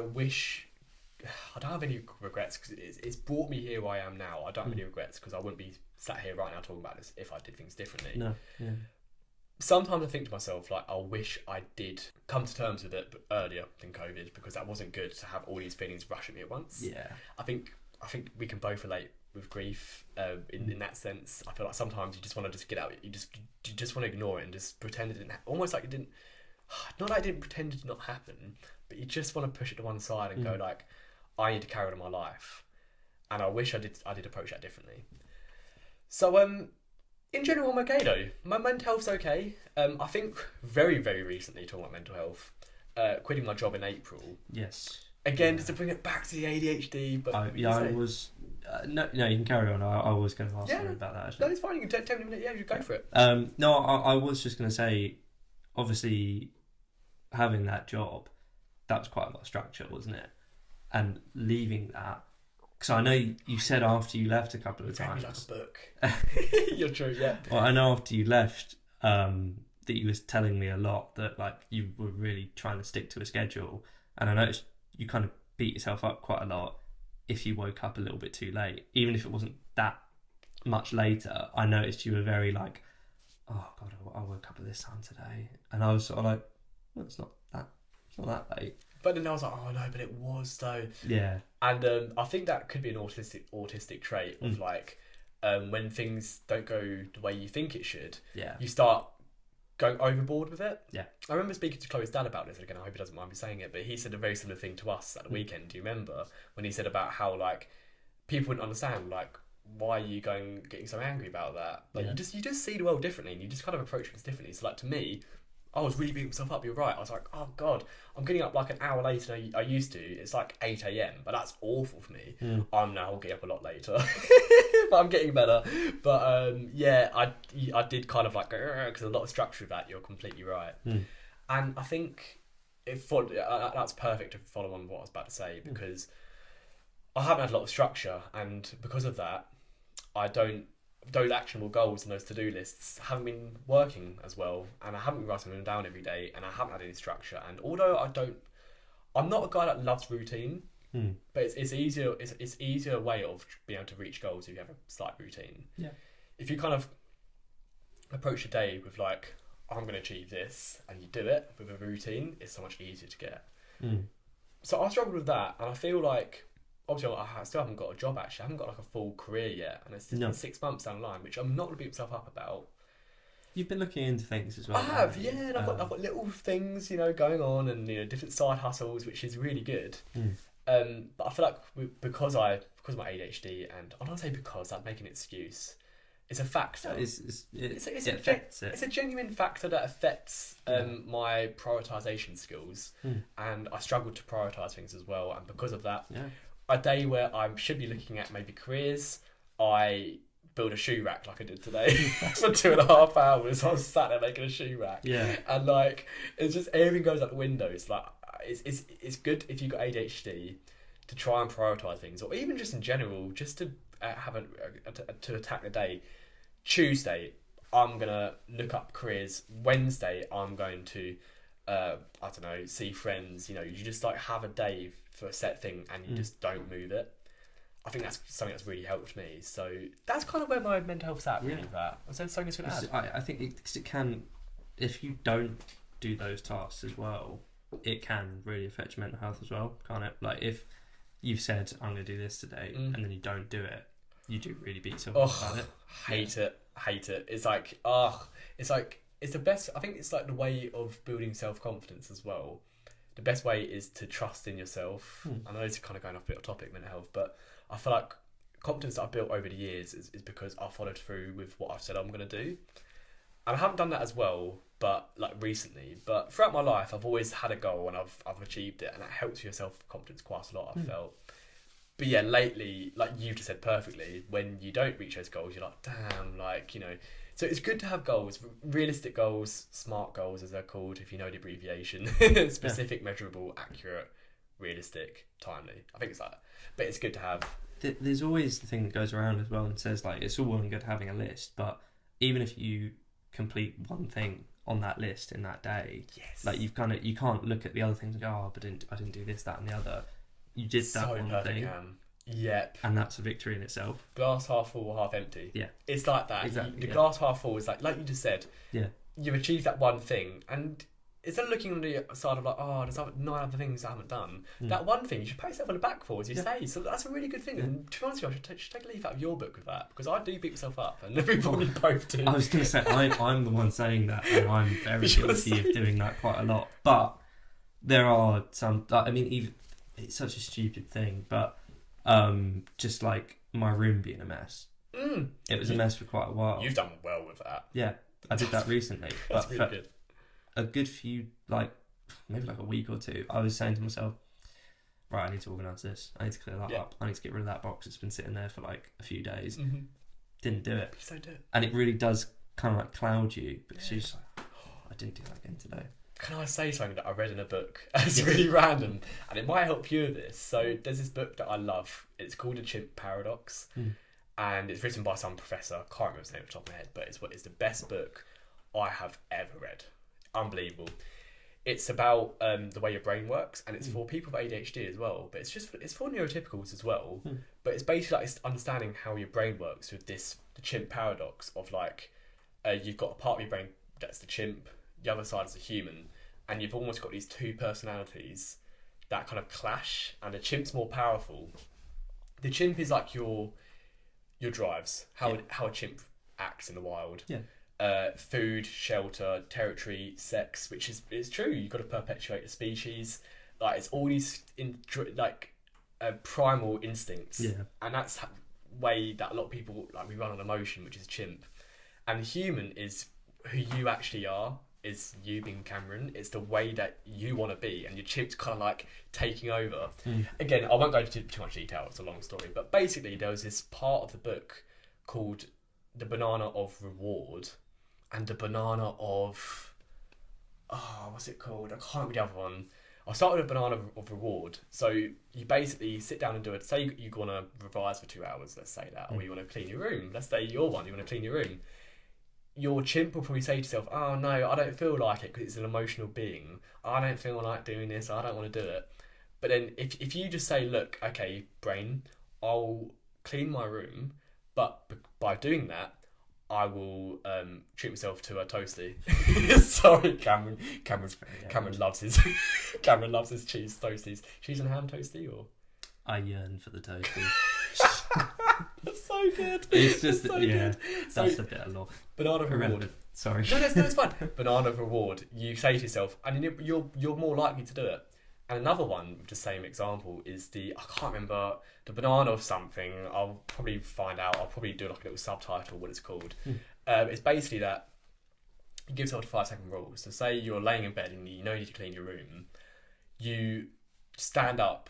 [SPEAKER 2] don't have any regrets because it's brought me here where I am now. I don't have any regrets because I wouldn't be sat here right now talking about this if I did things differently.
[SPEAKER 1] No, yeah.
[SPEAKER 2] Sometimes I think to myself, like, I wish I did come to terms with it earlier than COVID because that wasn't good to have all these feelings rush at me at once.
[SPEAKER 1] Yeah.
[SPEAKER 2] I think we can both relate with grief in that sense. I feel like sometimes you just want to just get out. You just want to ignore it and just pretend it didn't. Almost like it didn't. Not like it didn't pretend it did not happen, but you just want to push it to one side and go like, I need to carry on my life, and I wish I did approach that differently. So in general, I'm okay though. My mental health's okay. I think very, very recently, talking about mental health, quitting my job in April.
[SPEAKER 1] Yes.
[SPEAKER 2] Again, just to bring it back to the ADHD. But
[SPEAKER 1] I was. No, you can carry on. I was going to ask you about that. Actually.
[SPEAKER 2] No, it's fine. You can tell me a minute. Yeah, you go for it.
[SPEAKER 1] No, I was just going to say, obviously, having that job, that was quite a lot of structure, wasn't it? And leaving that, because I know you said after you left a couple of times.
[SPEAKER 2] Like a book. You're true, yeah.
[SPEAKER 1] Well, I know after you left, that you was telling me a lot that like you were really trying to stick to a schedule, and I noticed you kind of beat yourself up quite a lot if you woke up a little bit too late, even if it wasn't that much later. I noticed you were very like, oh God, I woke up at this time today, and I was sort of like, well, it's not that late.
[SPEAKER 2] But then I was like, oh no, but it was though.
[SPEAKER 1] Yeah.
[SPEAKER 2] And I think that could be an autistic trait of like, when things don't go the way you think it should, you start going overboard with it. Yeah. I remember speaking to Chloe's dad about this, and again, I hope he doesn't mind me saying it, but he said a very similar thing to us at the weekend. Do you remember when he said about how like people wouldn't understand like why are you getting so angry about that? Like you just see the world differently, and you just kind of approach things differently. So like to me, I was really beating myself up. You're right. I was like, oh God, I'm getting up like an hour later than I used to. It's like 8 a.m, but that's awful for me. I'm now getting up a lot later, but I'm getting better. But I did kind of like, because a lot of structure of that. You're completely right. And I think that's perfect to follow on what I was about to say, because I haven't had a lot of structure, and because of that, those actionable goals and those to-do lists haven't been working as well, and I haven't been writing them down every day, and I haven't had any structure. And although I'm not a guy that loves routine, but it's easier way of being able to reach goals if you have a slight routine. Yeah. If you kind of approach a day with like, I'm going to achieve this, and you do it with a routine, it's so much easier to get. So I struggled with that, and I feel like, obviously, I still haven't got a job, actually. I haven't got like a full career yet. And it's 6 months down the line, which I'm not going to beat myself up about.
[SPEAKER 1] You've been looking into things as well.
[SPEAKER 2] I have, yeah. And I've got little things, going on, and different side hustles, which is really good. But I feel like because of my ADHD, and I don't say because, I'm making an excuse. It's a factor. It's a genuine factor that affects my prioritisation skills. And I struggle to prioritise things as well. And because of that... a day where I should be looking at maybe careers, I build a shoe rack like I did today for 2.5 hours. I was sat there making a shoe rack. Yeah. And like, it's just, everything goes out the window. It's like, it's good if you've got ADHD to try and prioritise things, or even just in general, just to have to attack the day. Tuesday, I'm going to look up careers. Wednesday, I'm going to, see friends. You just like have a day for a set thing, and you just don't move it. I think that's something that's really helped me. So that's kind of where my mental health's at, really. That was there something to add?
[SPEAKER 1] I think it can, if you don't do those tasks as well, it can really affect your mental health as well, can't it? Like if you've said, I'm going to do this today, and then you don't do it, you do really beat yourself up about it.
[SPEAKER 2] Hate it. It's like, it's the best. I think it's like the way of building self-confidence as well. The best way is to trust in yourself. I know it's kind of going off a bit of topic, mental health, but I feel like confidence that I've built over the years is because I followed through with what I've said I'm going to do. And I haven't done that as well, but like recently. But throughout my life, I've always had a goal and I've achieved it, and that helps your self-confidence quite a lot, I felt. But yeah, lately, like you just said perfectly, when you don't reach those goals, you're like, damn, like, you know. So it's good to have goals, realistic goals, SMART goals as they're called, if you know the abbreviation. Specific, measurable, accurate, realistic, timely. I think it's like that. But it's good to have.
[SPEAKER 1] There's always the thing that goes around as well and says, like, it's all well and good having a list, but even if you complete one thing on that list in that day, like you can't look at the other things and go, oh, but I didn't do this, that, and the other. You did that one thing.
[SPEAKER 2] Yep.
[SPEAKER 1] And that's a victory in itself.
[SPEAKER 2] Glass half full, half empty.
[SPEAKER 1] Yeah.
[SPEAKER 2] It's like that.
[SPEAKER 1] Exactly,
[SPEAKER 2] The glass half full is like you just said.
[SPEAKER 1] Yeah.
[SPEAKER 2] You've achieved that one thing, and instead of looking on the side of like, oh, there's 9 other things I haven't done, that one thing you should pat yourself on the back for, as you say. So that's a really good thing. And to be honest with you, I should take a leaf out of your book with that, because I do beat myself up, and we probably both do.
[SPEAKER 1] I was going to say, I'm the one saying that, and I'm very guilty of doing that quite a lot. But there are some, I mean, even it's such a stupid thing, but just like my room being a mess. It was a mess for quite a while.
[SPEAKER 2] You've done well with that.
[SPEAKER 1] Yeah, I did that recently.
[SPEAKER 2] That's
[SPEAKER 1] but
[SPEAKER 2] really good.
[SPEAKER 1] A good few, like maybe like a week or two, I was saying to myself, right, I need to organise this. I need to clear that up. I need to get rid of that box that's been sitting there for like a few days. Didn't do it.
[SPEAKER 2] Please don't do it.
[SPEAKER 1] And it really does kind of like cloud you, because you're just like, oh, I didn't do that again today.
[SPEAKER 2] Can I say something that I read in a book? It's really random, and it might help you with this. So there's this book that I love. It's called The Chimp Paradox, and it's written by some professor. I can't remember his name off the top of my head, but it's the best book I have ever read. Unbelievable. It's about the way your brain works, and it's for people with ADHD as well. But it's for neurotypicals as well. But it's basically like it's understanding how your brain works with the chimp paradox of like you've got a part of your brain that's the chimp, the other side is the human, and you've almost got these two personalities that kind of clash, and the chimp's more powerful. The chimp is like your drives, how a chimp acts in the wild. Food, shelter, territory, sex, which is true. You've got to perpetuate a species. Like it's all these primal instincts, and that's the way that a lot of people like we run on emotion, which is chimp. And the human is who you actually are. Is you being Cameron. It's the way that you want to be, and your chimp's kind of like taking over. Again, I won't go into too much detail, it's a long story, but basically there was this part of the book called the banana of reward and the banana of what's it called? I can't remember the other one. I'll start with a banana of reward. So you basically sit down and do it. Say you want to revise for 2 hours, let's say that, or you want to clean your room. Let's say you're one, you want to clean your room. Your chimp will probably say to yourself, oh no, I don't feel like it because it's an emotional being. I don't feel like doing this, I don't want to do it. But then if you just say, look, okay, brain, I'll clean my room, but by doing that, I will treat myself to a toasty. Sorry, Cameron. Cameron loves his cheese toasties. Cheese and ham toasty, or?
[SPEAKER 1] I yearn for the toasty.
[SPEAKER 2] That's so good.
[SPEAKER 1] It's just
[SPEAKER 2] so
[SPEAKER 1] good.
[SPEAKER 2] So,
[SPEAKER 1] that's a bit of law.
[SPEAKER 2] Banana reward.
[SPEAKER 1] Sorry.
[SPEAKER 2] No, it's fine. Banana reward. You say to yourself, and you're more likely to do it. And another one with the same example is I can't remember, the banana of something. I'll probably find out. I'll probably do like a little subtitle what it's called. It's basically that you give yourself a 5-second rule. So say you're laying in bed and you know you need to clean your room. You stand up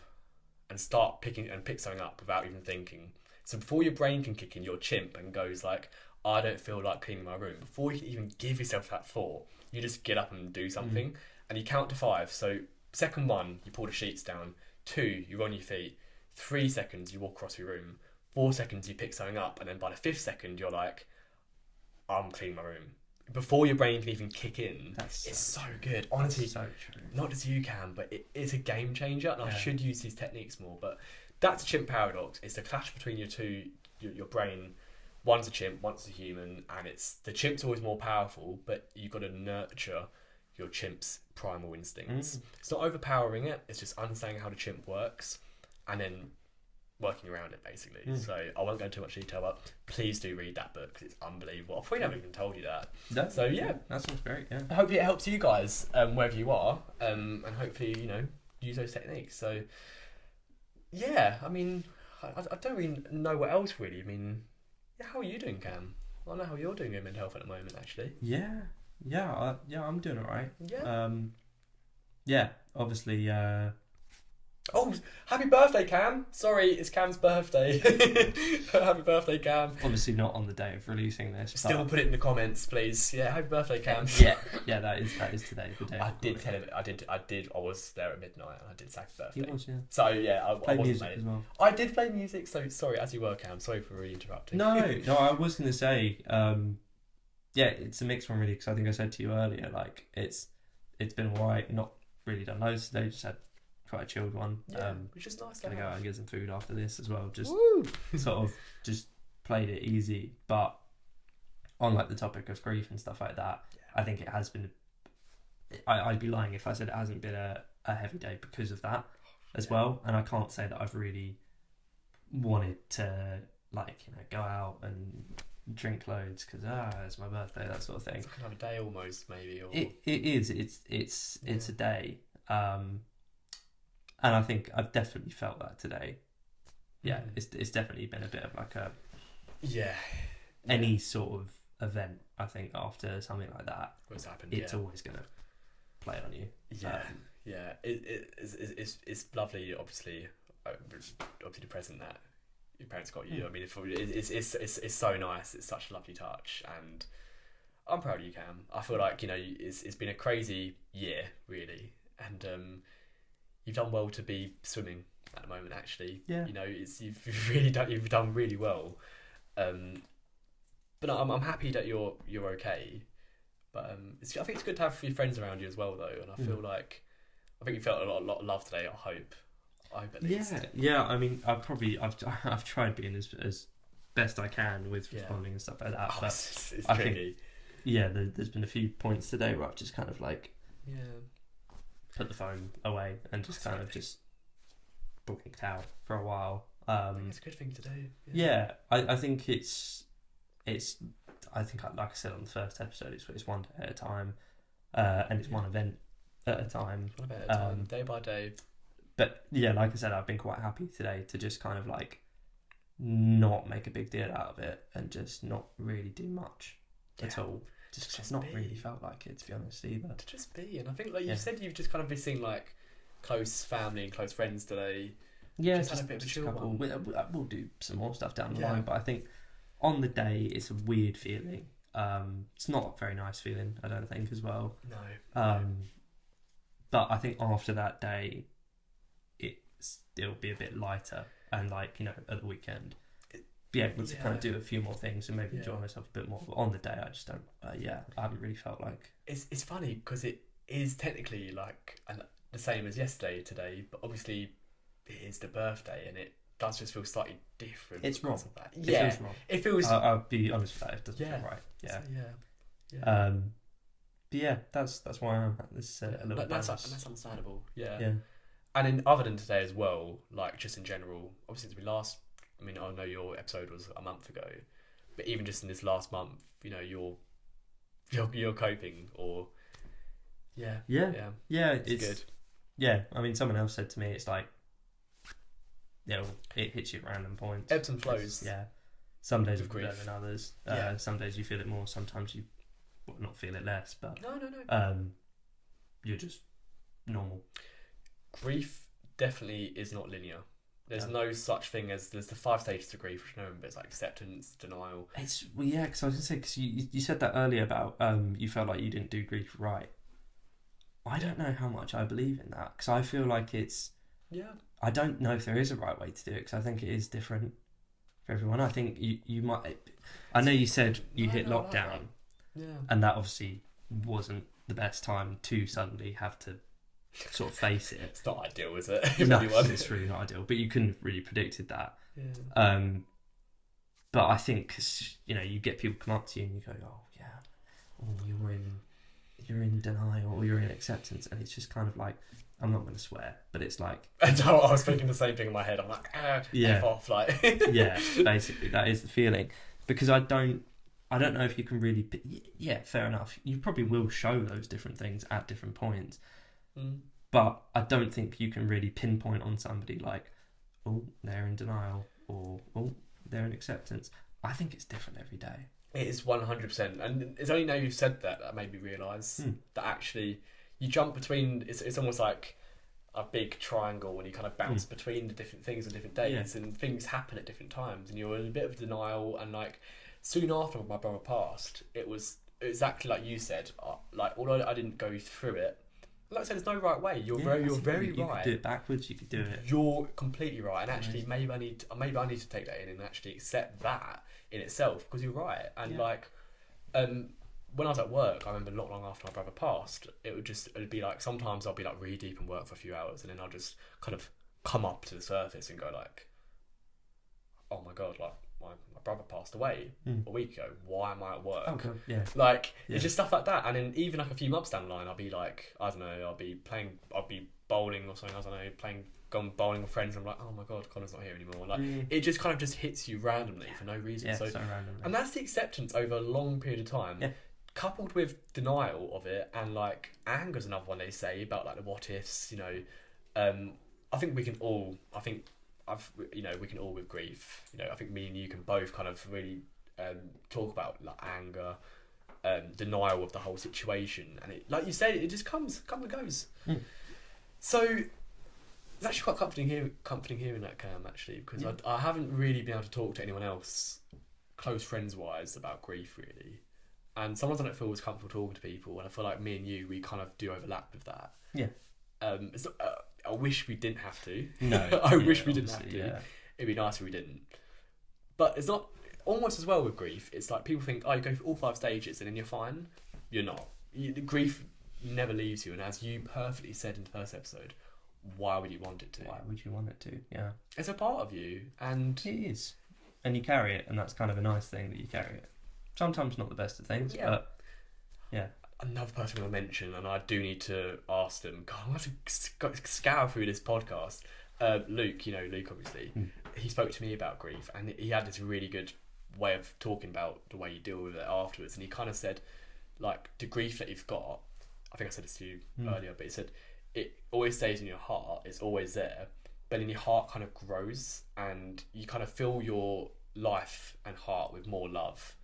[SPEAKER 2] and start pick something up without even thinking. So before your brain can kick in, your chimp and goes like, I don't feel like cleaning my room. Before you can even give yourself that thought, you just get up and do something. And you count to 5. So second 1, you pull the sheets down. 2, you're on your feet. 3 seconds, you walk across your room. 4 seconds, you pick something up. And then by the 5th second, you're like, I'm cleaning my room. Before your brain can even kick in, it's so good. Honestly,
[SPEAKER 1] so true.
[SPEAKER 2] Not as you can, but it is a game changer. And I should use these techniques more. But that's a chimp paradox. It's the clash between your brain. One's a chimp, one's a human, and it's the chimp's always more powerful, but you've got to nurture your chimp's primal instincts. It's not overpowering it, it's just understanding how the chimp works and then working around it, basically. So I won't go into too much detail, but please do read that book because it's unbelievable. I probably never even told you that. So yeah,
[SPEAKER 1] that sounds great. Yeah,
[SPEAKER 2] hopefully it helps you guys wherever you are, and hopefully, you know, use those techniques. So yeah, I mean, I don't really know what else really. I mean, yeah, how are you doing, Cam? I don't know how you're doing in mental health at the moment, actually.
[SPEAKER 1] Yeah, I'm doing alright.
[SPEAKER 2] Yeah.
[SPEAKER 1] Obviously.
[SPEAKER 2] Oh, happy birthday, Cam! Sorry, it's Cam's birthday. Happy birthday, Cam.
[SPEAKER 1] Obviously not on the day of releasing this.
[SPEAKER 2] Still put it in the comments, please. Yeah, happy birthday, Cam.
[SPEAKER 1] Yeah, that is today, the day.
[SPEAKER 2] I did tell him. I was there at midnight and I did say happy birthday.
[SPEAKER 1] He was, yeah.
[SPEAKER 2] So yeah, I wasn't
[SPEAKER 1] music
[SPEAKER 2] late
[SPEAKER 1] as well.
[SPEAKER 2] I did play music, so sorry, as you were, Cam. Sorry for really interrupting.
[SPEAKER 1] No, I was going to say, yeah, it's a mixed one really, because I think I said to you earlier, like, it's been alright, not really done loads today, just had quite a chilled one.
[SPEAKER 2] Which is nice.
[SPEAKER 1] Gonna go out and get some food after this as well. Just
[SPEAKER 2] Woo!
[SPEAKER 1] sort of just played it easy, but on like the topic of grief and stuff like that, I think it has been. I'd be lying if I said it hasn't been a heavy day because of that as well. And I can't say that I've really wanted to, like, you know, go out and drink loads because it's my birthday, that sort of thing.
[SPEAKER 2] It's kind of a day almost, maybe. Or...
[SPEAKER 1] It is. It's a day. And I think I've definitely felt that today. Yeah, it's definitely been a bit of like a any sort of event. I think after something like that,
[SPEAKER 2] what's happened?
[SPEAKER 1] It's always gonna play on you.
[SPEAKER 2] It's lovely. Obviously the present that your parents got you. I mean, it's so nice. It's such a lovely touch, and I'm proud of you, Cam. I feel like, you know, it's been a crazy year really, and you've done well to be swimming at the moment. Actually, you know, you've done really well. But I'm happy that you're okay. But I think it's good to have your friends around you as well, though. And I feel like you felt a lot of love today. I hope at least.
[SPEAKER 1] Yeah. I mean, I've tried being as best I can with responding and stuff like that. But
[SPEAKER 2] it's
[SPEAKER 1] I
[SPEAKER 2] tricky.
[SPEAKER 1] think, there's been a few points today where I've just kind of like put the phone away and just kind of just blinked out for a while.
[SPEAKER 2] It's a good thing to do.
[SPEAKER 1] I think I think, like I said on the first episode, it's one day at a time, and it's one event at a time.
[SPEAKER 2] One event at a time, day by day.
[SPEAKER 1] But yeah, like I said, I've been quite happy today to just kind of like not make a big deal out of it and just not really do much at all. Just I've not really felt like it, to be honest, either.
[SPEAKER 2] To just be, and I think, like you said, you've just kind of been seeing like close family and close friends today.
[SPEAKER 1] Yeah,
[SPEAKER 2] just had a bit of a chill one.
[SPEAKER 1] We'll do some more stuff down the line, but I think on the day it's a weird feeling. It's not a very nice feeling, I don't think, as well.
[SPEAKER 2] No.
[SPEAKER 1] But I think after that day, it'll be a bit lighter, and like, you know, at the weekend, be able to kind of do a few more things and maybe enjoy myself a bit more. But on the day, I just don't. I haven't really felt like.
[SPEAKER 2] It's funny because it is technically like the same as yesterday today, but obviously it is the birthday, and it does just feel slightly different.
[SPEAKER 1] It's wrong.
[SPEAKER 2] That.
[SPEAKER 1] It feels wrong.
[SPEAKER 2] It feels.
[SPEAKER 1] I'll be honest with that. It doesn't feel right. Yeah.
[SPEAKER 2] So,
[SPEAKER 1] But yeah, that's why I'm at this a little.
[SPEAKER 2] That's understandable. Yeah. And then other than today as well, like just in general, obviously since we last. I mean, I know your episode was a month ago, but even just in this last month, you know, you're coping, or it's good.
[SPEAKER 1] Yeah, I mean, someone else said to me, it's like, it hits you at random points,
[SPEAKER 2] ebbs and flows.
[SPEAKER 1] Yeah, some days are better than others. Some days you feel it more, sometimes you not feel it less. But
[SPEAKER 2] no.
[SPEAKER 1] You're just normal.
[SPEAKER 2] Grief definitely is not linear. There's no such thing as there's the 5 stages of grief, which no one, but it's like acceptance, denial.
[SPEAKER 1] Because I was going to say, because you said that earlier about you felt like you didn't do grief right. I don't know how much I believe in that, because I feel like it's.
[SPEAKER 2] Yeah.
[SPEAKER 1] I don't know if there is a right way to do it, because I think it is different for everyone. I think you might. I know you said you hit lockdown, and that obviously wasn't the best time to suddenly have to sort of face it.
[SPEAKER 2] It's not ideal, is it?
[SPEAKER 1] No, it's really not ideal. But you couldn't have really predicted that. Yeah. But I think, you know, you get people come up to you and you go, "Oh yeah, you're in denial or you're in acceptance, and it's just kind of like, I'm not going to swear, but it's like...
[SPEAKER 2] I was thinking the same thing in my head. I'm like, F off, like...
[SPEAKER 1] Yeah, basically, that is the feeling. Because I don't know if you can really... Yeah, fair enough. You probably will show those different things at different points. But I don't think you can really pinpoint on somebody like, oh, they're in denial, or, oh, they're in acceptance. I think it's different every day.
[SPEAKER 2] It is 100%. And it's only now you've said that made me realise that actually you jump between... It's almost like a big triangle when you kind of bounce between the different things on different days, and things happen at different times, and you're in a bit of denial. And like soon after my brother passed, it was exactly like you said. Like, although I didn't go through it, like I said, there's no right way. You're very right.
[SPEAKER 1] You could do it backwards. You could do it.
[SPEAKER 2] You're completely right. And actually, maybe I need to take that in and actually accept that in itself, because you're right. And like, when I was at work, I remember not long after my brother passed, it'd be like, sometimes I'll be like really deep in work for a few hours, and then I'll just kind of come up to the surface and go like, oh my God, like my brother passed away a week ago. Why am I at work?
[SPEAKER 1] Oh God, yeah.
[SPEAKER 2] Like, it's just stuff like that. And then even like a few months down the line, I'll be like, I don't know, I'll be bowling or something, I don't know, gone bowling with friends, and I'm like, oh my God, Connor's not here anymore. Like, it just kind of just hits you randomly for no reason.
[SPEAKER 1] So randomly.
[SPEAKER 2] And that's the acceptance over a long period of time. Yeah. Coupled with denial of it, and like anger's another one they say about like the what ifs, you know. I think we can all, we can all with grief, you know. I think me and you can both kind of really talk about like anger, denial of the whole situation, and it, like you said, it just comes and goes. So it's actually quite comforting hearing that, Cam, actually, because I haven't really been able to talk to anyone else, close friends wise, about grief really. And sometimes I don't feel as comfortable talking to people, and I feel like me and you, we kind of do overlap with that. Yeah. It's not, I wish we didn't have to. No. I wish we didn't have to. Yeah. It'd be nice if we didn't. But it's not almost as well with grief. It's like people think, oh, you go through all 5 stages and then you're fine. You're not. Grief never leaves you. And as you perfectly said in the first episode, why would you want it to?
[SPEAKER 1] Why would you want it to? Yeah.
[SPEAKER 2] It's a part of you, and
[SPEAKER 1] it is. And you carry it, and that's kind of a nice thing that you carry it. Sometimes not the best of things, but yeah.
[SPEAKER 2] Another person I'm going to mention, and I do need to ask them, God, I'm going to have to scour through this podcast. Luke, you know Luke, obviously, he spoke to me about grief, and he had this really good way of talking about the way you deal with it afterwards. And he kind of said, like, the grief that you've got, I think I said this to you earlier, but he said, it always stays in your heart, it's always there, but in your heart kind of grows, and you kind of fill your life and heart with more love.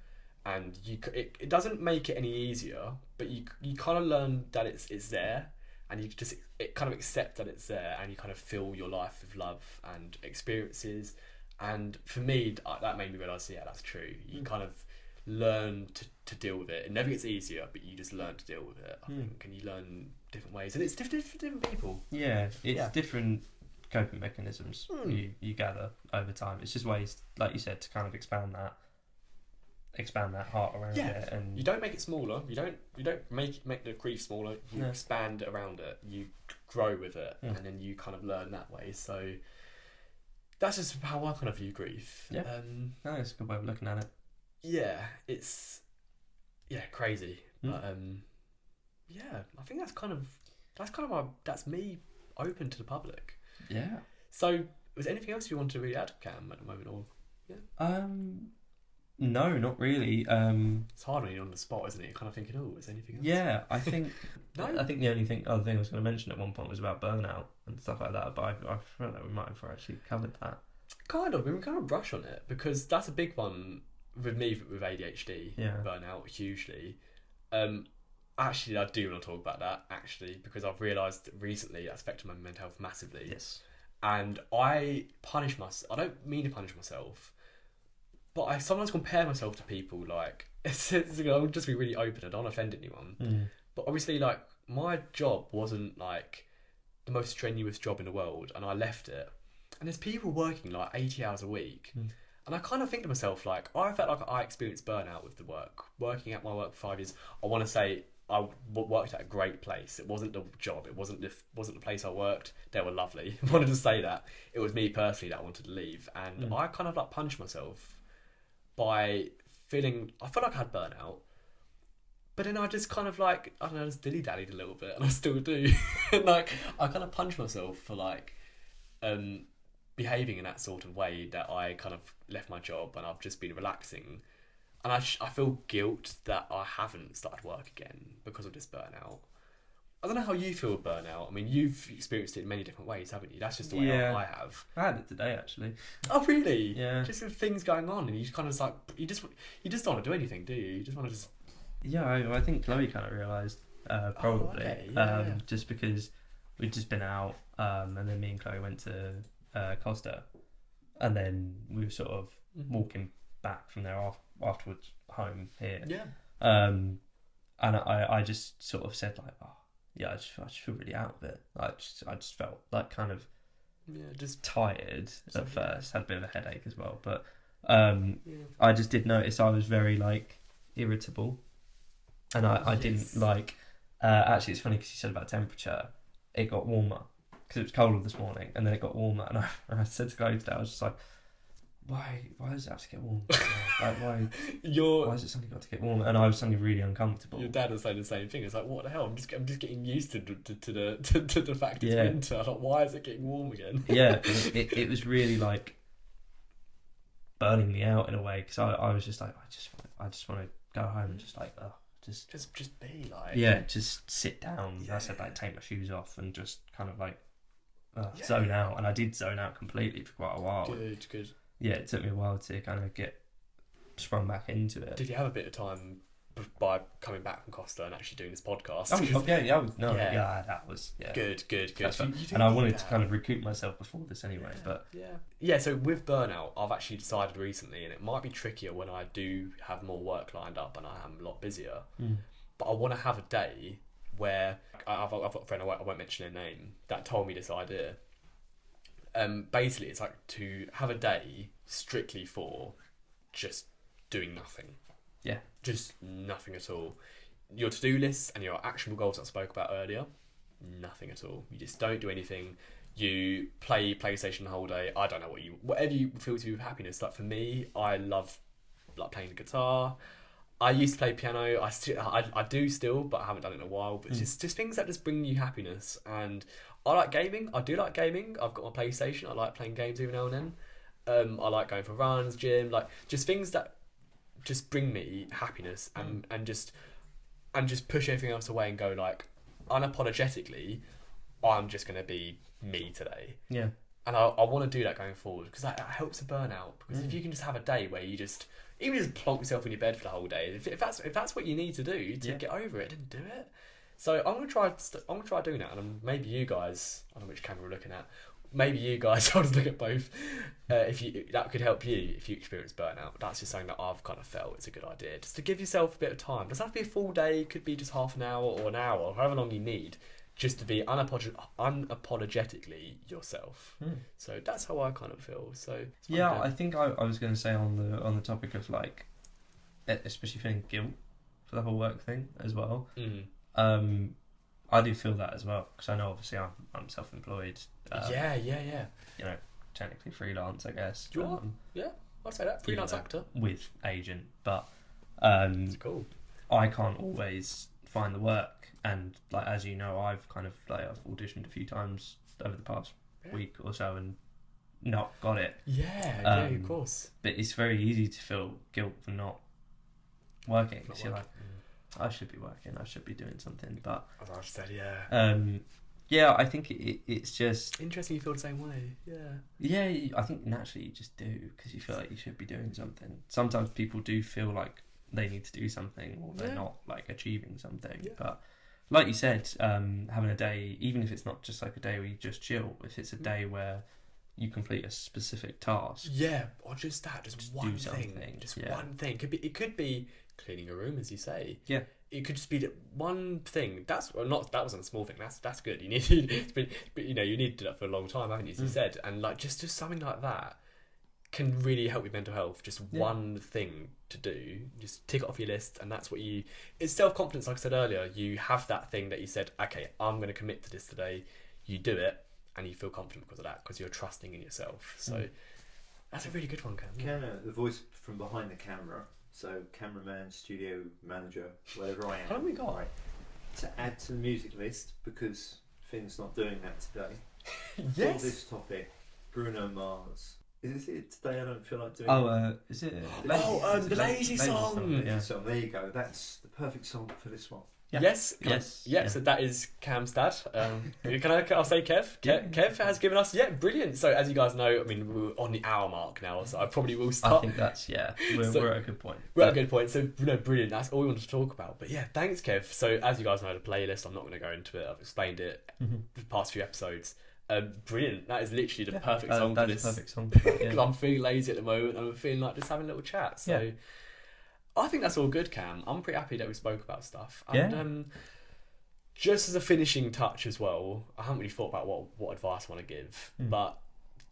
[SPEAKER 2] And it doesn't make it any easier, but you kind of learn that it's there, and you just kind of accept that it's there, and you kind of fill your life with love and experiences. And for me, that made me realise, yeah, that's true. You kind of learn to deal with it. It never gets easier, but you just learn to deal with it, I think, and you learn different ways, and it's different for different people.
[SPEAKER 1] Yeah, it's different coping mechanisms you gather over time. It's just ways, like you said, to kind of expand that heart around it, and
[SPEAKER 2] you don't make it smaller. You don't make the grief smaller. You expand around it. You grow with it, and then you kind of learn that way. So that's just how I kind of view grief.
[SPEAKER 1] Yeah, that's a good way of looking at it.
[SPEAKER 2] Yeah, it's crazy, but I think that's me open to the public.
[SPEAKER 1] Yeah.
[SPEAKER 2] So, was there anything else you wanted to really add, Cam, at the moment, or
[SPEAKER 1] No, not really.
[SPEAKER 2] It's hard when you're on the spot, isn't it? You're kind of thinking, oh, is there anything else?
[SPEAKER 1] Yeah, I think the only other thing I was going to mention at one point was about burnout and stuff like that, but I feel like we might have actually covered that.
[SPEAKER 2] Kind of. We kind of brush on it, because that's a big one with me with ADHD.
[SPEAKER 1] Yeah.
[SPEAKER 2] Burnout, hugely. Actually, I do want to talk about that, actually, because I've realised recently that's affected my mental health massively.
[SPEAKER 1] Yes.
[SPEAKER 2] And I punish myself. I don't mean to punish myself, but I sometimes compare myself to people, like, I'll just be really open, I don't offend anyone. But obviously, like, my job wasn't, like, the most strenuous job in the world, and I left it. And there's people working, like, 80 hours a week. And I kind of think to myself, like, I felt like I experienced burnout with the work. Working at my work for 5 years, I want to say I worked at a great place. It wasn't the job. It wasn't the place I worked. They were lovely. I wanted to say that. It was me personally that I wanted to leave. And I kind of, like, punished myself by I felt like I had burnout, But then I just kind of like, I don't know, just dilly-dallied a little bit, and I still do. And like, I kind of punch myself for like behaving in that sort of way, that I kind of left my job and I've just been relaxing. And I feel guilt that I haven't started work again because of this burnout. I don't know how you feel with burnout. I mean, you've experienced it in many different ways, haven't you? That's just the way I have.
[SPEAKER 1] I had it today, actually.
[SPEAKER 2] Oh, really?
[SPEAKER 1] Yeah.
[SPEAKER 2] Just with things going on, and you just kind of like, you just don't want to do anything, do you? You just want to just...
[SPEAKER 1] Yeah, I think Chloe kind of realised, probably.
[SPEAKER 2] Oh, okay. Yeah.
[SPEAKER 1] Just because we'd just been out, and then me and Chloe went to Costa, and then we were sort of walking back from there afterwards home here.
[SPEAKER 2] Yeah.
[SPEAKER 1] And I just sort of said like, oh, yeah, I just feel really out of it. I just felt like kind of
[SPEAKER 2] just
[SPEAKER 1] tired at first. Had a bit of a headache as well, but I just did notice I was very like irritable, and I didn't like. Actually, it's funny because you said about temperature. It got warmer because it was colder this morning, and then it got warmer, and I said to Chloe today, I was just like, why does it have to get warm? Like, why has it suddenly got to get warm? And I was suddenly really uncomfortable.
[SPEAKER 2] Your dad was saying the same thing. It's like, what the hell? I'm just getting used to the fact it's winter. Like, why is it getting warm again?
[SPEAKER 1] Yeah, it was really like burning me out in a way, because I was just like, I just want to go home and just like,
[SPEAKER 2] just be like,
[SPEAKER 1] just sit down.
[SPEAKER 2] Yeah.
[SPEAKER 1] I said like take my shoes off and just kind of like zone out, and I did zone out completely for quite a while.
[SPEAKER 2] Good.
[SPEAKER 1] Yeah, it took me a while to kind of get sprung back into it.
[SPEAKER 2] Did you have a bit of time by coming back from Costa and actually doing this podcast?
[SPEAKER 1] Oh, okay, that was
[SPEAKER 2] good.
[SPEAKER 1] And I wanted to kind of recoup myself before this anyway, but
[SPEAKER 2] so with burnout, I've actually decided recently, and it might be trickier when I do have more work lined up and I am a lot busier, but I want to have a day where I've got a friend, I won't mention their name, that told me this idea. Basically it's like to have a day strictly for just doing nothing.
[SPEAKER 1] Yeah.
[SPEAKER 2] Just nothing at all. Your to-do lists and your actionable goals that I spoke about earlier, nothing at all. You just don't do anything. You play PlayStation the whole day. I don't know whatever you feel to be with happiness. Like for me, I love like playing the guitar. I used to play piano. I do still, but I haven't done it in a while. But it's just things that just bring you happiness. And I like gaming. I do like gaming. I've got my PlayStation. I like playing games every now and then. I like going for runs, gym, like just things that just bring me happiness and just push everything else away and go like unapologetically, I'm just gonna be me today.
[SPEAKER 1] Yeah.
[SPEAKER 2] And I want to do that going forward, because that helps a burnout. Because if you can just have a day where you just even just plonk yourself in your bed for the whole day, if that's what you need to do to get over it, then do it. So I'm gonna try doing that, and maybe you guys, I don't know which camera we're looking at. Maybe you guys, I'll just look at both. If that could help you if you experience burnout. That's just something that I've kind of felt it's a good idea, just to give yourself a bit of time. It doesn't have to be a full day. It could be just half an hour or an hour, or however long you need, just to be unapologetically yourself. So that's how I kind of feel. So
[SPEAKER 1] I think I was going to say on the topic of like, especially feeling guilt for the whole work thing as well. I do feel that as well, because I know obviously I'm self-employed.
[SPEAKER 2] You
[SPEAKER 1] know, technically freelance, I guess.
[SPEAKER 2] You are? Yeah, I'll say that. Freelance actor.
[SPEAKER 1] With agent, but
[SPEAKER 2] that's cool.
[SPEAKER 1] I can't always find the work, and like as you know, I've auditioned a few times over the past week or so and not got it.
[SPEAKER 2] Yeah, of course.
[SPEAKER 1] But it's very easy to feel guilt for not working. So you're like, I should be working, I should be doing something, but
[SPEAKER 2] as I said,
[SPEAKER 1] I think it's just
[SPEAKER 2] interesting. You feel the same way,
[SPEAKER 1] I think naturally you just do, because you feel like you should be doing something. Sometimes people do feel like they need to do something, or they're not like achieving something, but like you said, having a day, even if it's not just like a day where you just chill, if it's a day where you complete a specific task,
[SPEAKER 2] or just one thing, one thing. It could be cleaning your room, as you say. Yeah. It could just be that one thing. That wasn't a small thing. That's good. You need, but you need to do that for a long time, haven't you? As you said, and like just something like that can really help with mental health. Just one thing to do, just tick it off your list, and that's what you. It's self-confidence, like I said earlier. You have that thing that you said, okay, I'm going to commit to this today. You do it, and you feel confident because of that, because you're trusting in yourself. So that's a really good one, Cam.
[SPEAKER 3] The voice from behind the camera So cameraman, studio manager, whatever I am.
[SPEAKER 2] How long we got?
[SPEAKER 3] Right. To add to the music list, because Finn's not doing that today.
[SPEAKER 2] Yes.
[SPEAKER 3] For this topic, Bruno Mars. Is it today? I don't feel like doing.
[SPEAKER 1] Is it?
[SPEAKER 2] The Lazy Song.
[SPEAKER 1] Yeah.
[SPEAKER 3] So there you go. That's the perfect song for this one.
[SPEAKER 1] Yeah.
[SPEAKER 2] Yes.
[SPEAKER 1] Yeah.
[SPEAKER 2] So that is Cam's dad. I'll say Kev.
[SPEAKER 1] Yeah.
[SPEAKER 2] Kev has given us brilliant. So as you guys know, I mean we're on the hour mark now, so I probably will start.
[SPEAKER 1] I think that's we're at a good point.
[SPEAKER 2] We're at a good point. So brilliant. That's all we wanted to talk about. But yeah, thanks Kev. So as you guys know, the playlist. I'm not going to go into it. I've explained it the past few episodes. Brilliant. That is literally the perfect song for this.
[SPEAKER 1] Perfect song for that,
[SPEAKER 2] Because I'm feeling lazy at the moment and I'm feeling like just having a little chat. So I think that's all good, Cam. I'm pretty happy that we spoke about stuff. And just as a finishing touch as well, I haven't really thought about what advice I want to give, but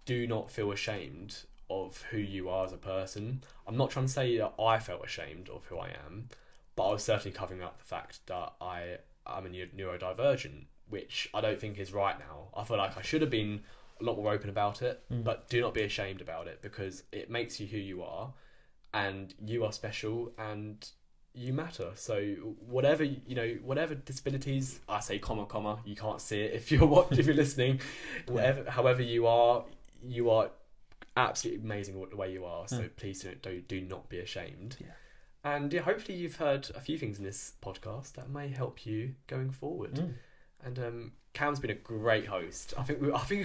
[SPEAKER 2] do not feel ashamed of who you are as a person. I'm not trying to say that I felt ashamed of who I am, but I was certainly covering up the fact that I'm a neurodivergent, which I don't think is right now. I feel like I should have been a lot more open about it, but do not be ashamed about it, because it makes you who you are, and you are special and you matter. So whatever disabilities, I say comma, you can't see it if you're listening, however you are absolutely amazing the way you are. So please do not be ashamed. And hopefully you've heard a few things in this podcast that may help you going forward. And Cam's been a great host. I think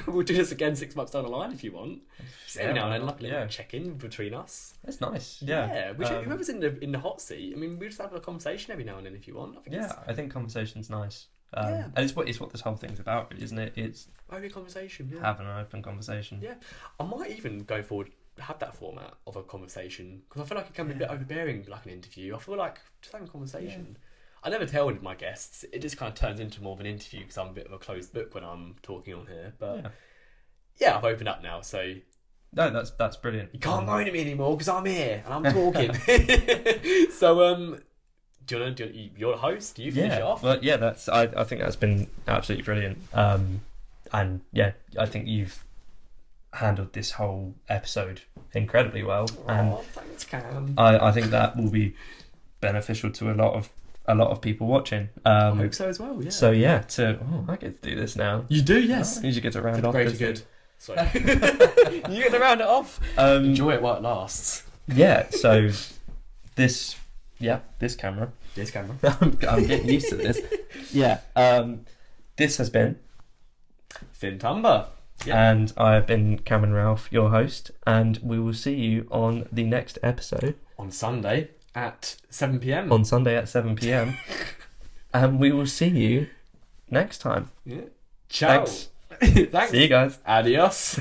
[SPEAKER 2] we'll do this again 6 months down the line if you want. Just every now and then, like a little check-in between us.
[SPEAKER 1] That's nice.
[SPEAKER 2] Whoever's in the hot seat, I mean, we just have a conversation every now and then if you want.
[SPEAKER 1] I think conversation's nice. And it's what this whole thing's about, really, isn't it? It's
[SPEAKER 2] only conversation.
[SPEAKER 1] Having an open conversation.
[SPEAKER 2] Yeah, I might even go forward have that format of a conversation, because I feel like it can be a bit overbearing, like an interview. I feel like just having a conversation. I never tell any of my guests. It just kind of turns into more of an interview because I'm a bit of a closed book when I'm talking on here. But I've opened up now, so
[SPEAKER 1] no, that's brilliant.
[SPEAKER 2] You can't moan at me anymore because I'm here and I'm talking. So you're the host. Do you finish it off?
[SPEAKER 1] Well, I think that's been absolutely brilliant. And I think you've handled this whole episode incredibly well. And
[SPEAKER 2] thanks, Cam.
[SPEAKER 1] I think that will be beneficial to a lot of people watching.
[SPEAKER 2] I hope so as well. Yeah.
[SPEAKER 1] So I get to do this now.
[SPEAKER 2] You do, yes.
[SPEAKER 1] You should get to round off.
[SPEAKER 2] Great, good. Sorry. You get to round it off. Enjoy it while it lasts.
[SPEAKER 1] Yeah. So this camera.
[SPEAKER 2] This camera.
[SPEAKER 1] I'm getting used to this. Yeah. This has been
[SPEAKER 2] Finn Tumber.
[SPEAKER 1] Yeah. And I have been Cameron Ralph, your host, and we will see you on the next episode
[SPEAKER 2] on Sunday at 7 p.m.
[SPEAKER 1] On Sunday at 7 p.m. And we will see you next time.
[SPEAKER 2] Yeah. Ciao.
[SPEAKER 1] Thanks.
[SPEAKER 2] Thanks.
[SPEAKER 1] See you guys.
[SPEAKER 2] Adios.